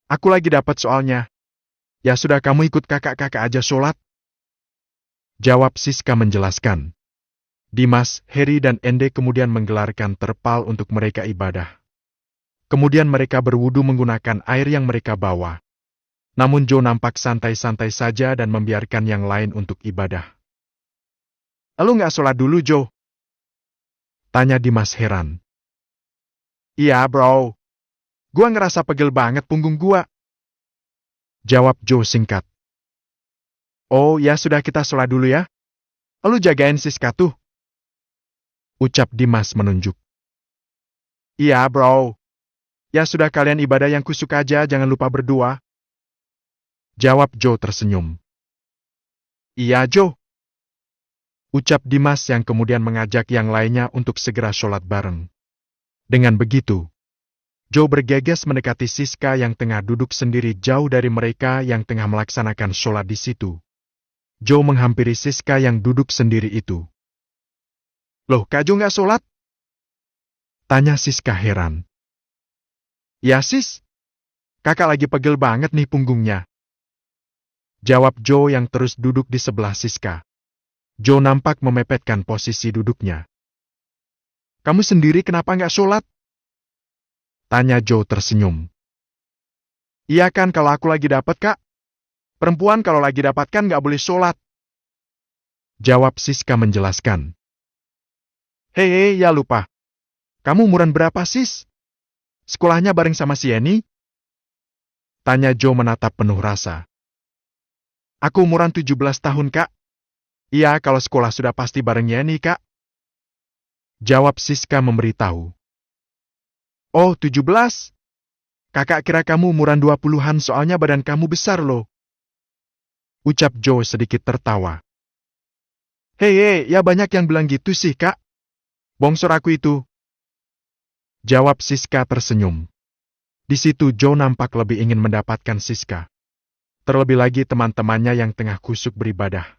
aku lagi dapat soalnya. Ya sudah kamu ikut kakak-kakak aja sholat. Jawab Siska menjelaskan. Dimas, Harry dan Ende kemudian menggelarkan terpal untuk mereka ibadah. Kemudian mereka berwudu menggunakan air yang mereka bawa. Namun Joe nampak santai-santai saja dan membiarkan yang lain untuk ibadah. Lu nggak sholat dulu Joe? Tanya Dimas heran. Iya bro. Gua ngerasa pegel banget punggung gua. Jawab Joe singkat. Oh ya sudah kita sholat dulu ya. Lu jagain Siska tuh. Ucap Dimas menunjuk. Iya bro. Ya sudah kalian ibadah yang kusuk aja jangan lupa berdoa. Jawab Joe tersenyum. Iya Joe. Ucap Dimas yang kemudian mengajak yang lainnya untuk segera sholat bareng. Dengan begitu, Joe bergegas mendekati Siska yang tengah duduk sendiri jauh dari mereka yang tengah melaksanakan sholat di situ. Joe menghampiri Siska yang duduk sendiri itu. Loh, Kak Joe nggak sholat? Tanya Siska heran. Ya sis, kakak lagi pegel banget nih punggungnya. Jawab Joe yang terus duduk di sebelah Siska. Joe nampak memepetkan posisi duduknya. Kamu sendiri kenapa nggak sholat? Tanya Joe tersenyum. Iya kan kalau aku lagi dapat, Kak? Perempuan kalau lagi dapat kan nggak boleh sholat. Jawab Siska menjelaskan. Hei, ya lupa. Kamu umuran berapa, Sis? Sekolahnya bareng sama si Eni? Tanya Joe menatap penuh rasa. Aku umuran 17 tahun, Kak. Iya, kalau sekolah sudah pasti bareng Yeni, Kak. Jawab Siska memberitahu. Oh, 17? Kakak kira kamu umuran 20-an soalnya badan kamu besar loh. Ucap Joe sedikit tertawa. Hei, ya banyak yang bilang gitu sih, Kak. Bongsor aku itu. Jawab Siska tersenyum. Di situ Joe nampak lebih ingin mendapatkan Siska. Terlebih lagi teman-temannya yang tengah khusyuk beribadah.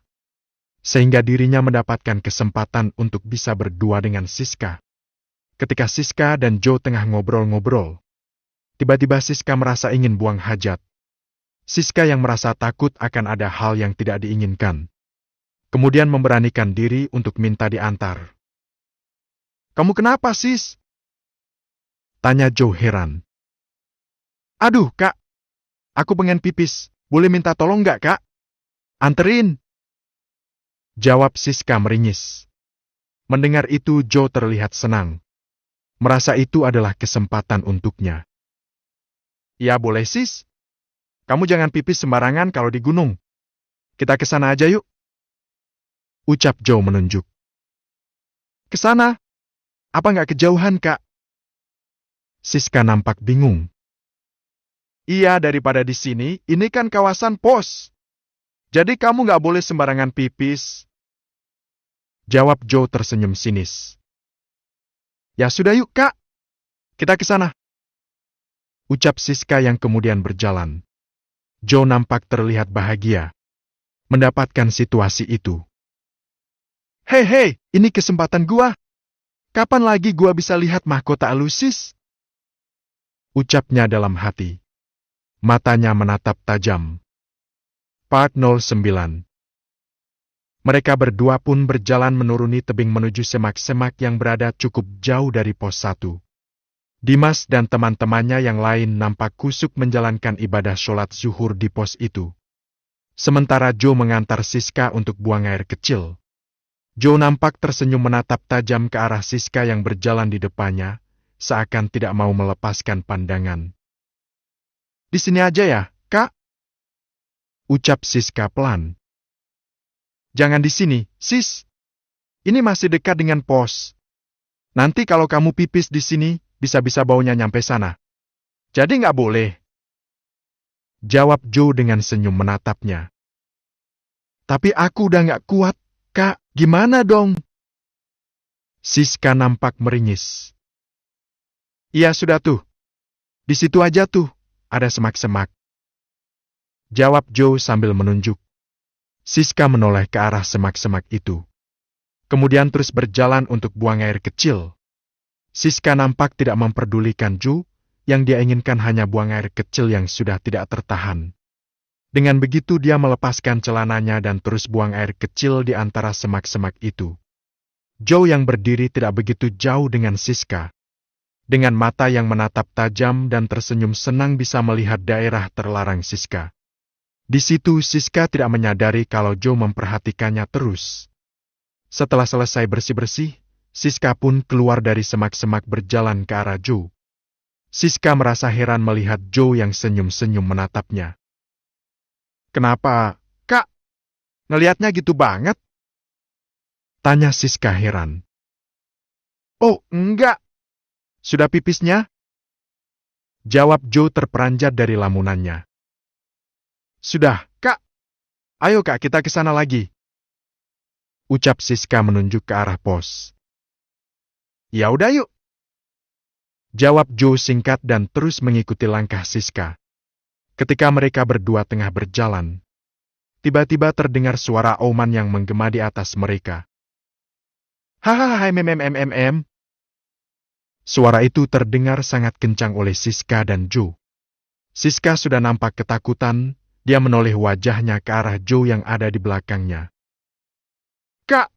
Sehingga dirinya mendapatkan kesempatan untuk bisa berdua dengan Siska. Ketika Siska dan Joe tengah ngobrol-ngobrol, tiba-tiba Siska merasa ingin buang hajat. Siska yang merasa takut akan ada hal yang tidak diinginkan. Kemudian memberanikan diri untuk minta diantar. Kamu kenapa, Sis? Tanya Joe heran. Aduh, Kak. Aku pengen pipis. Boleh minta tolong nggak, Kak? Anterin. Jawab Siska meringis. Mendengar itu Joe terlihat senang. Merasa itu adalah kesempatan untuknya. Ya boleh, Sis. Kamu jangan pipis sembarangan kalau di gunung. Kita ke sana aja yuk. Ucap Joe menunjuk. Ke sana? Apa nggak kejauhan, Kak? Siska nampak bingung. Iya, daripada di sini, ini kan kawasan pos. Jadi kamu nggak boleh sembarangan pipis. Jawab Joe tersenyum sinis. Ya sudah yuk, Kak. Kita ke sana. Ucap Siska yang kemudian berjalan. Joe nampak terlihat bahagia mendapatkan situasi itu. Hei, ini kesempatan gua. Kapan lagi gua bisa lihat mahkota Alusis? Ucapnya dalam hati. Matanya menatap tajam. Part 09. Mereka berdua pun berjalan menuruni tebing menuju semak-semak yang berada cukup jauh dari pos 1. Dimas dan teman-temannya yang lain nampak kusuk menjalankan ibadah sholat zuhur di pos itu. Sementara Joe mengantar Siska untuk buang air kecil. Joe nampak tersenyum menatap tajam ke arah Siska yang berjalan di depannya, seakan tidak mau melepaskan pandangan. Di sini aja ya, Kak? Ucap Siska pelan. Jangan di sini, Sis. Ini masih dekat dengan pos. Nanti kalau kamu pipis di sini, bisa-bisa baunya nyampe sana. Jadi nggak boleh. Jawab Joe dengan senyum menatapnya. Tapi aku udah nggak kuat, Kak. Gimana dong? Siska nampak meringis. Iya sudah tuh. Di situ aja tuh, ada semak-semak. Jawab Joe sambil menunjuk. Siska menoleh ke arah semak-semak itu. Kemudian terus berjalan untuk buang air kecil. Siska nampak tidak memperdulikan Joe, yang dia inginkan hanya buang air kecil yang sudah tidak tertahan. Dengan begitu dia melepaskan celananya dan terus buang air kecil di antara semak-semak itu. Joe yang berdiri tidak begitu jauh dengan Siska. Dengan mata yang menatap tajam dan tersenyum senang bisa melihat daerah terlarang Siska. Di situ Siska tidak menyadari kalau Joe memperhatikannya terus. Setelah selesai bersih-bersih, Siska pun keluar dari semak-semak berjalan ke arah Joe. Siska merasa heran melihat Joe yang senyum-senyum menatapnya. Kenapa, Kak? Ngelihatnya gitu banget? Tanya Siska heran. Oh, enggak. Sudah pipisnya? Jawab Joe terperanjat dari lamunannya. Sudah, Kak. Ayo Kak, kita ke sana lagi. Ucap Siska menunjuk ke arah pos. Ya udah yuk. Jawab Joe singkat dan terus mengikuti langkah Siska. Ketika mereka berdua tengah berjalan, tiba-tiba terdengar suara auman yang menggema di atas mereka. Hahaha, mm. Suara itu terdengar sangat kencang oleh Siska dan Joe. Siska sudah nampak ketakutan, dia menoleh wajahnya ke arah Joe yang ada di belakangnya. Kak,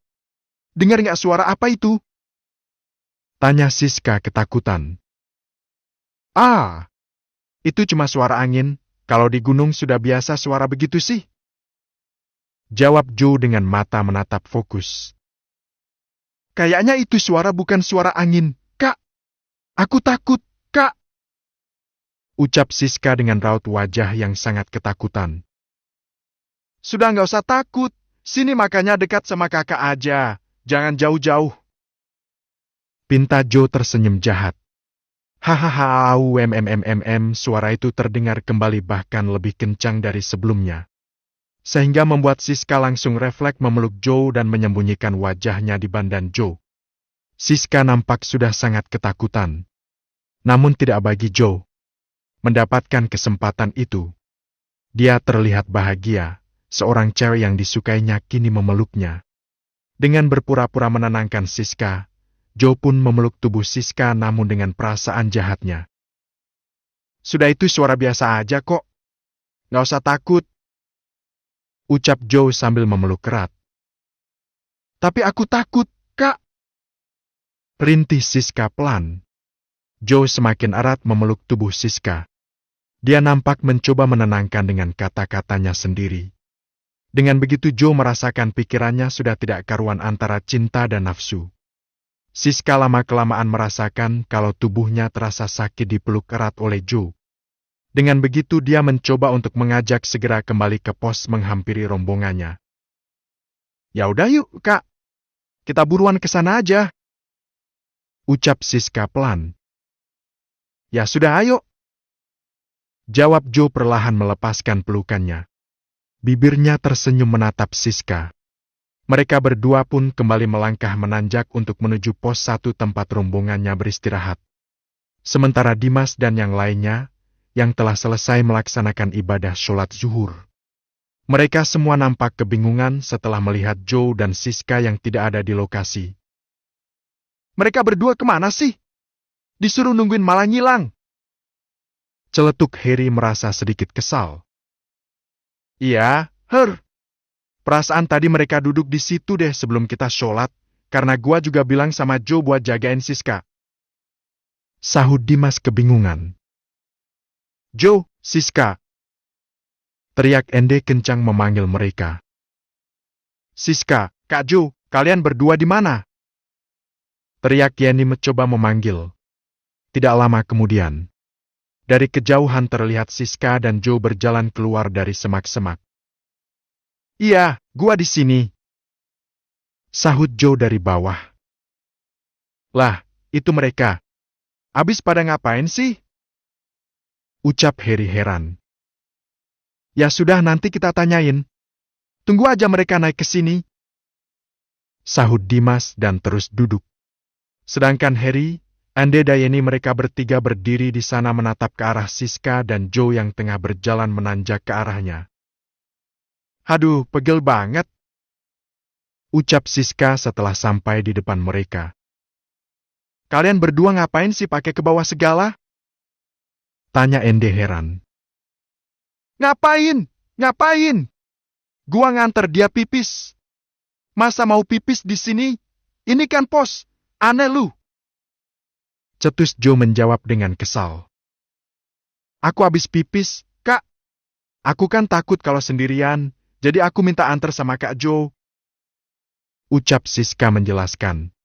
dengar nggak suara apa itu? Tanya Siska ketakutan. Ah, itu cuma suara angin, kalau di gunung sudah biasa suara begitu sih. Jawab Joe dengan mata menatap fokus. Kayaknya itu suara bukan suara angin, Kak. Aku takut, Kak. Ucap Siska dengan raut wajah yang sangat ketakutan. Sudah nggak usah takut, sini makanya dekat sama kakak aja, jangan jauh-jauh. Pinta Joe tersenyum jahat. Hahaha, suara itu terdengar kembali bahkan lebih kencang dari sebelumnya. Sehingga membuat Siska langsung refleks memeluk Joe dan menyembunyikan wajahnya di badan Joe. Siska nampak sudah sangat ketakutan. Namun tidak bagi Joe. Mendapatkan kesempatan itu. Dia terlihat bahagia, seorang cewek yang disukainya kini memeluknya. Dengan berpura-pura menenangkan Siska, Joe pun memeluk tubuh Siska namun dengan perasaan jahatnya. Sudah itu suara biasa aja kok. Nggak usah takut. Ucap Joe sambil memeluk erat. Tapi aku takut, Kak. Rintih Siska pelan. Joe semakin erat memeluk tubuh Siska. Dia nampak mencoba menenangkan dengan kata-katanya sendiri. Dengan begitu Joe merasakan pikirannya sudah tidak karuan antara cinta dan nafsu. Siska lama-kelamaan merasakan kalau tubuhnya terasa sakit dipeluk erat oleh Joe. Dengan begitu dia mencoba untuk mengajak segera kembali ke pos menghampiri rombongannya. Ya udah yuk, Kak. Kita buruan ke sana aja. Ucap Siska pelan. Ya sudah ayo. Jawab Joe perlahan melepaskan pelukannya. Bibirnya tersenyum menatap Siska. Mereka berdua pun kembali melangkah menanjak untuk menuju pos 1 tempat rombongannya beristirahat. Sementara Dimas dan yang lainnya, yang telah selesai melaksanakan ibadah sholat zuhur. Mereka semua nampak kebingungan setelah melihat Joe dan Siska yang tidak ada di lokasi. Mereka berdua kemana sih? Disuruh nungguin malah ngilang. Celetuk Harry merasa sedikit kesal. Iya, perasaan tadi mereka duduk di situ deh sebelum kita sholat, karena gua juga bilang sama Joe buat jagain Siska. Sahut Dimas kebingungan. Joe, Siska. Teriak Ende kencang memanggil mereka. Siska, Kak Joe, kalian berdua di mana? Teriak Yenny mencoba memanggil. Tidak lama kemudian. Dari kejauhan terlihat Siska dan Joe berjalan keluar dari semak-semak. Iya, gua di sini. Sahut Joe dari bawah. Lah, itu mereka. Abis pada ngapain sih? Ucap Harry heran. Ya sudah nanti kita tanyain. Tunggu aja mereka naik ke sini. Sahut Dimas dan terus duduk. Sedangkan Harry, Ande dan Yenny mereka bertiga berdiri di sana menatap ke arah Siska dan Joe yang tengah berjalan menanjak ke arahnya. Aduh, pegel banget. Ucap Siska setelah sampai di depan mereka. Kalian berdua ngapain sih pakai ke bawah segala? Tanya Ende heran. Ngapain? Ngapain? Gua nganter dia pipis. Masa mau pipis di sini? Ini kan pos. Aneh lu. Cetus Joe menjawab dengan kesal. Aku habis pipis, Kak. Aku kan takut kalau sendirian, jadi aku minta antar sama Kak Joe. Ucap Siska menjelaskan.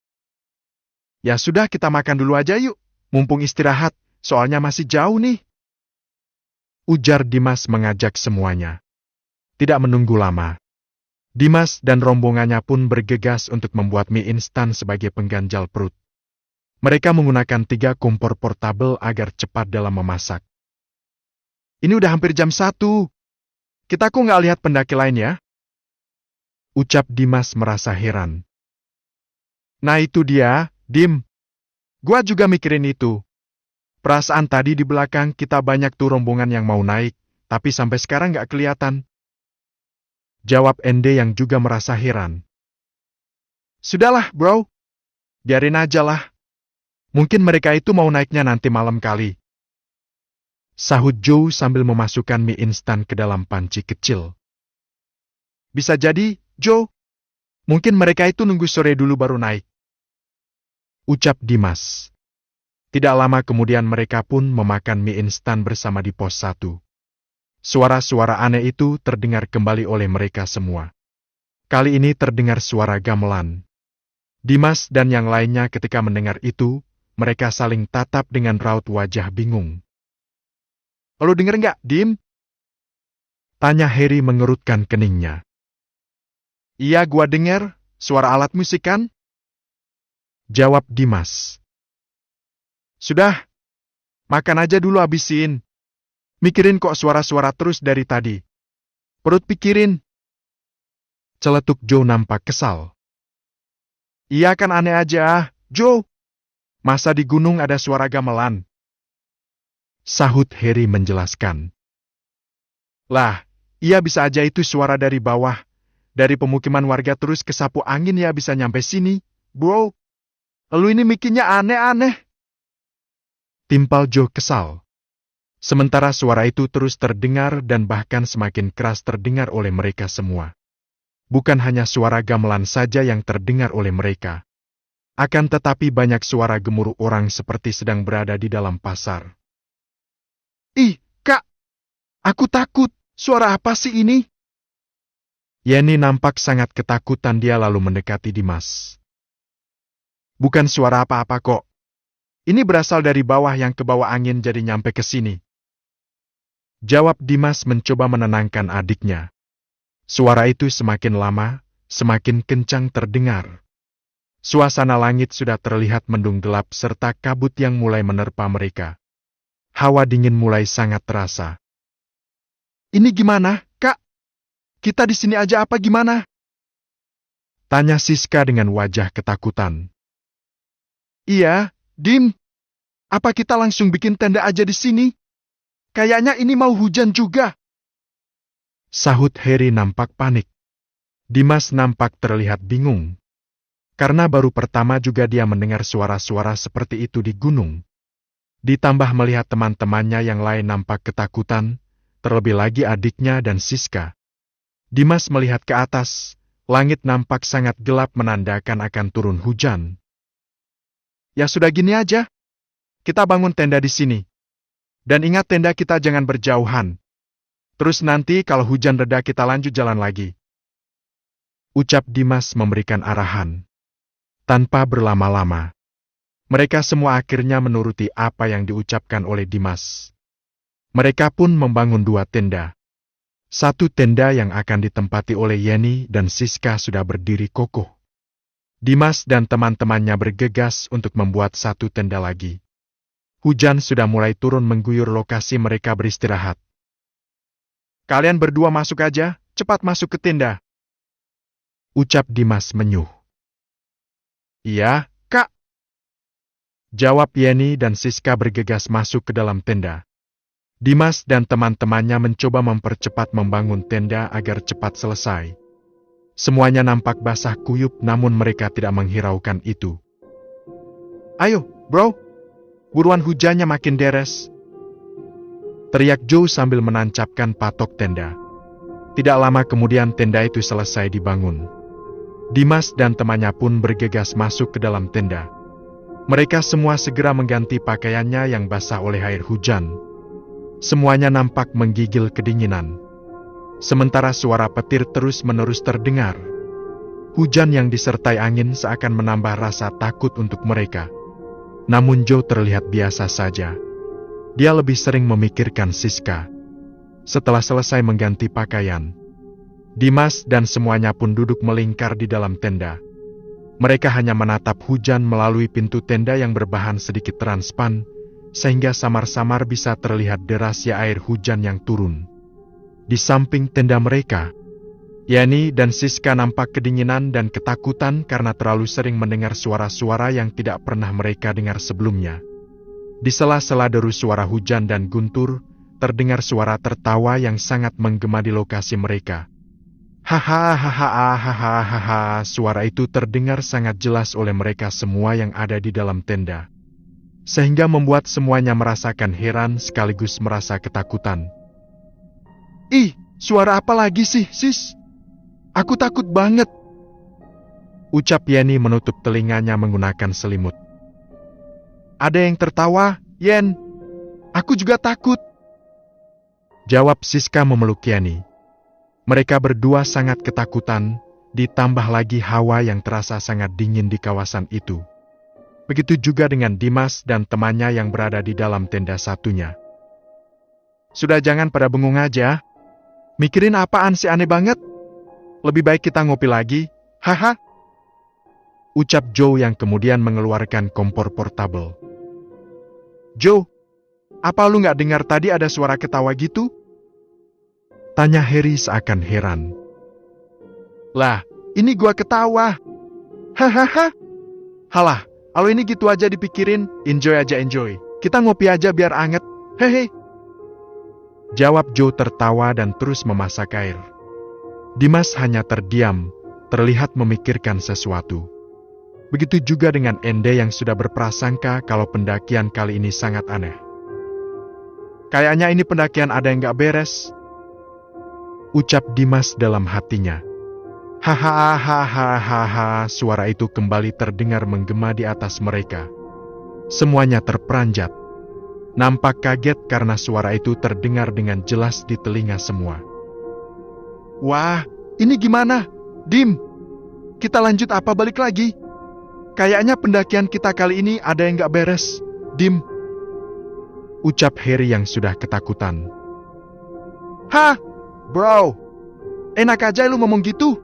Ya sudah kita makan dulu aja yuk, mumpung istirahat, soalnya masih jauh nih. Ujar Dimas mengajak semuanya. Tidak menunggu lama. Dimas dan rombongannya pun bergegas untuk membuat mie instan sebagai pengganjal perut. Mereka menggunakan 3 kompor portabel agar cepat dalam memasak. Ini udah hampir jam 1. Kita kok nggak lihat pendaki lain ya? Ucap Dimas merasa heran. Nah itu dia, Dim. Gua juga mikirin itu. Perasaan tadi di belakang kita banyak tuh rombongan yang mau naik, tapi sampai sekarang nggak kelihatan. Jawab Ende yang juga merasa heran. Sudahlah, bro. Biarin aja lah. Mungkin mereka itu mau naiknya nanti malam kali. Sahut Joe sambil memasukkan mie instan ke dalam panci kecil. Bisa jadi, Joe. Mungkin mereka itu nunggu sore dulu baru naik. Ucap Dimas. Tidak lama kemudian mereka pun memakan mie instan bersama di pos 1. Suara-suara aneh itu terdengar kembali oleh mereka semua. Kali ini terdengar suara gamelan. Dimas dan yang lainnya ketika mendengar itu, mereka saling tatap dengan raut wajah bingung. "Lo denger nggak, Dim?" tanya Harry mengerutkan keningnya. "Iya, gua denger. Suara alat musik kan?" jawab Dimas. "Sudah, makan aja dulu habisin. Mikirin kok suara-suara terus dari tadi. Perut pikirin." Celetuk Joe nampak kesal. "Iya kan aneh aja, Joe. Masa di gunung ada suara gamelan?" sahut Harry menjelaskan. "Lah, iya bisa aja itu suara dari bawah. Dari pemukiman warga terus kesapu angin ya bisa nyampe sini, bro. Lalu ini mikinya aneh-aneh." Timpal Joe kesal. Sementara suara itu terus terdengar dan bahkan semakin keras terdengar oleh mereka semua. Bukan hanya suara gamelan saja yang terdengar oleh mereka. Akan tetapi banyak suara gemuruh orang seperti sedang berada di dalam pasar. "Ih, Kak! Aku takut! Suara apa sih ini?" Yenny nampak sangat ketakutan, dia lalu mendekati Dimas. "Bukan suara apa-apa kok. Ini berasal dari bawah yang kebawa angin jadi nyampe ke sini," jawab Dimas mencoba menenangkan adiknya. Suara itu semakin lama, semakin kencang terdengar. Suasana langit sudah terlihat mendung gelap serta kabut yang mulai menerpa mereka. Hawa dingin mulai sangat terasa. "Ini gimana, Kak? Kita di sini aja apa gimana?" tanya Siska dengan wajah ketakutan. "Iya, Dim. Apa kita langsung bikin tenda aja di sini? Kayaknya ini mau hujan juga," sahut Harry nampak panik. Dimas nampak terlihat bingung. Karena baru pertama juga dia mendengar suara-suara seperti itu di gunung. Ditambah melihat teman-temannya yang lain nampak ketakutan, terlebih lagi adiknya dan Siska. Dimas melihat ke atas, langit nampak sangat gelap menandakan akan turun hujan. "Ya sudah gini aja. Kita bangun tenda di sini. Dan ingat tenda kita jangan berjauhan. Terus nanti kalau hujan reda kita lanjut jalan lagi," ucap Dimas memberikan arahan. Tanpa berlama-lama, mereka semua akhirnya menuruti apa yang diucapkan oleh Dimas. Mereka pun membangun 2 tenda. Satu tenda yang akan ditempati oleh Yenny dan Siska sudah berdiri kokoh. Dimas dan teman-temannya bergegas untuk membuat 1 tenda lagi. Hujan sudah mulai turun mengguyur lokasi mereka beristirahat. "Kalian berdua masuk aja, cepat masuk ke tenda," ucap Dimas menyuh. "Iya, Kak," jawab Yenny dan Siska bergegas masuk ke dalam tenda. Dimas dan teman-temannya mencoba mempercepat membangun tenda agar cepat selesai. Semuanya nampak basah kuyup namun mereka tidak menghiraukan itu. "Ayo, bro. Buruan hujannya makin deres," teriak Joe sambil menancapkan patok tenda. Tidak lama kemudian tenda itu selesai dibangun. Dimas dan temannya pun bergegas masuk ke dalam tenda. Mereka semua segera mengganti pakaiannya yang basah oleh air hujan. Semuanya nampak menggigil kedinginan. Sementara suara petir terus-menerus terdengar. Hujan yang disertai angin seakan menambah rasa takut untuk mereka. Namun Joe terlihat biasa saja. Dia lebih sering memikirkan Siska. Setelah selesai mengganti pakaian, Dimas dan semuanya pun duduk melingkar di dalam tenda. Mereka hanya menatap hujan melalui pintu tenda yang berbahan sedikit transpan, sehingga samar-samar bisa terlihat derasnya air hujan yang turun. Di samping tenda mereka, Yenny dan Siska nampak kedinginan dan ketakutan karena terlalu sering mendengar suara-suara yang tidak pernah mereka dengar sebelumnya. Di sela-sela deru suara hujan dan guntur, terdengar suara tertawa yang sangat menggema di lokasi mereka. Hahaha, suara itu terdengar sangat jelas oleh mereka semua yang ada di dalam tenda. Sehingga membuat semuanya merasakan heran sekaligus merasa ketakutan. "Ih, suara apa lagi sih, sis? Aku takut banget," ucap Yenny menutup telinganya menggunakan selimut. Ada yang tertawa, Yen. Aku juga takut. Jawab Siska memeluk Yani. Mereka berdua sangat ketakutan, ditambah lagi hawa yang terasa sangat dingin di kawasan itu. Begitu juga dengan Dimas dan temannya yang berada di dalam tenda satunya. Sudah jangan pada bengong aja. Mikirin apaan sih aneh banget? Lebih baik kita ngopi lagi, haha. Ucap Joe yang kemudian mengeluarkan kompor portabel. Joe, apa lu nggak dengar tadi ada suara ketawa gitu? Tanya Harry seakan heran. Lah, ini gua ketawa. Hahaha. Halah, kalau ini gitu aja dipikirin, enjoy aja enjoy. Kita ngopi aja biar anget, hehe. Jawab Joe tertawa dan terus memasak air. Dimas hanya terdiam, terlihat memikirkan sesuatu. Begitu juga dengan Ende yang sudah berprasangka kalau pendakian kali ini sangat aneh. Kayaknya ini pendakian ada yang gak beres. Ucap Dimas dalam hatinya. Hahaha, suara itu kembali terdengar menggema di atas mereka. Semuanya terperanjat. Nampak kaget karena suara itu terdengar dengan jelas di telinga semua. Wah, ini gimana? Dim, kita lanjut apa balik lagi? Kayaknya pendakian kita kali ini ada yang gak beres, Dim. Ucap Harry yang sudah ketakutan. Hah, bro, enak aja lu ngomong gitu.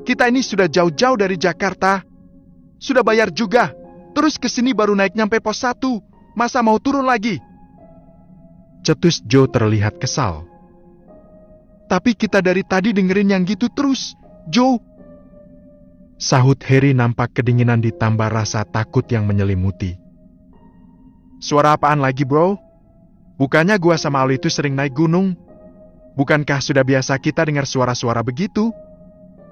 Kita ini sudah jauh-jauh dari Jakarta. Sudah bayar juga, terus kesini baru naik nyampe pos 1. Masa mau turun lagi? Cetus Joe terlihat kesal. Tapi kita dari tadi dengerin yang gitu terus, Joe. Sahut Harry nampak kedinginan ditambah rasa takut yang menyelimuti. Suara apaan lagi, bro? Bukannya gua sama Al itu sering naik gunung? Bukankah sudah biasa kita dengar suara-suara begitu?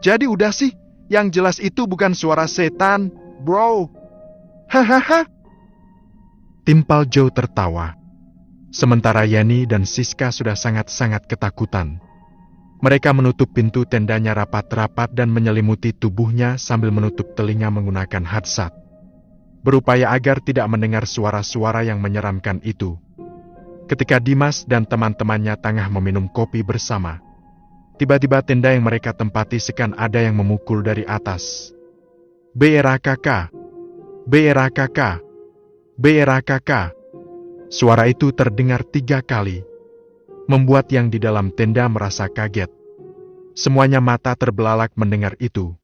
Jadi udah sih, yang jelas itu bukan suara setan, bro. Hahaha. Timpal Joe tertawa. Sementara Yani dan Siska sudah sangat-sangat ketakutan. Mereka menutup pintu tendanya rapat-rapat dan menyelimuti tubuhnya sambil menutup telinga menggunakan headset. Berupaya agar tidak mendengar suara-suara yang menyeramkan itu. Ketika Dimas dan teman-temannya tengah meminum kopi bersama, tiba-tiba tenda yang mereka tempati sekan ada yang memukul dari atas. BRKK, BRKK, BRKK. Suara itu terdengar 3 kali. Membuat yang di dalam tenda merasa kaget. Semuanya mata terbelalak mendengar itu.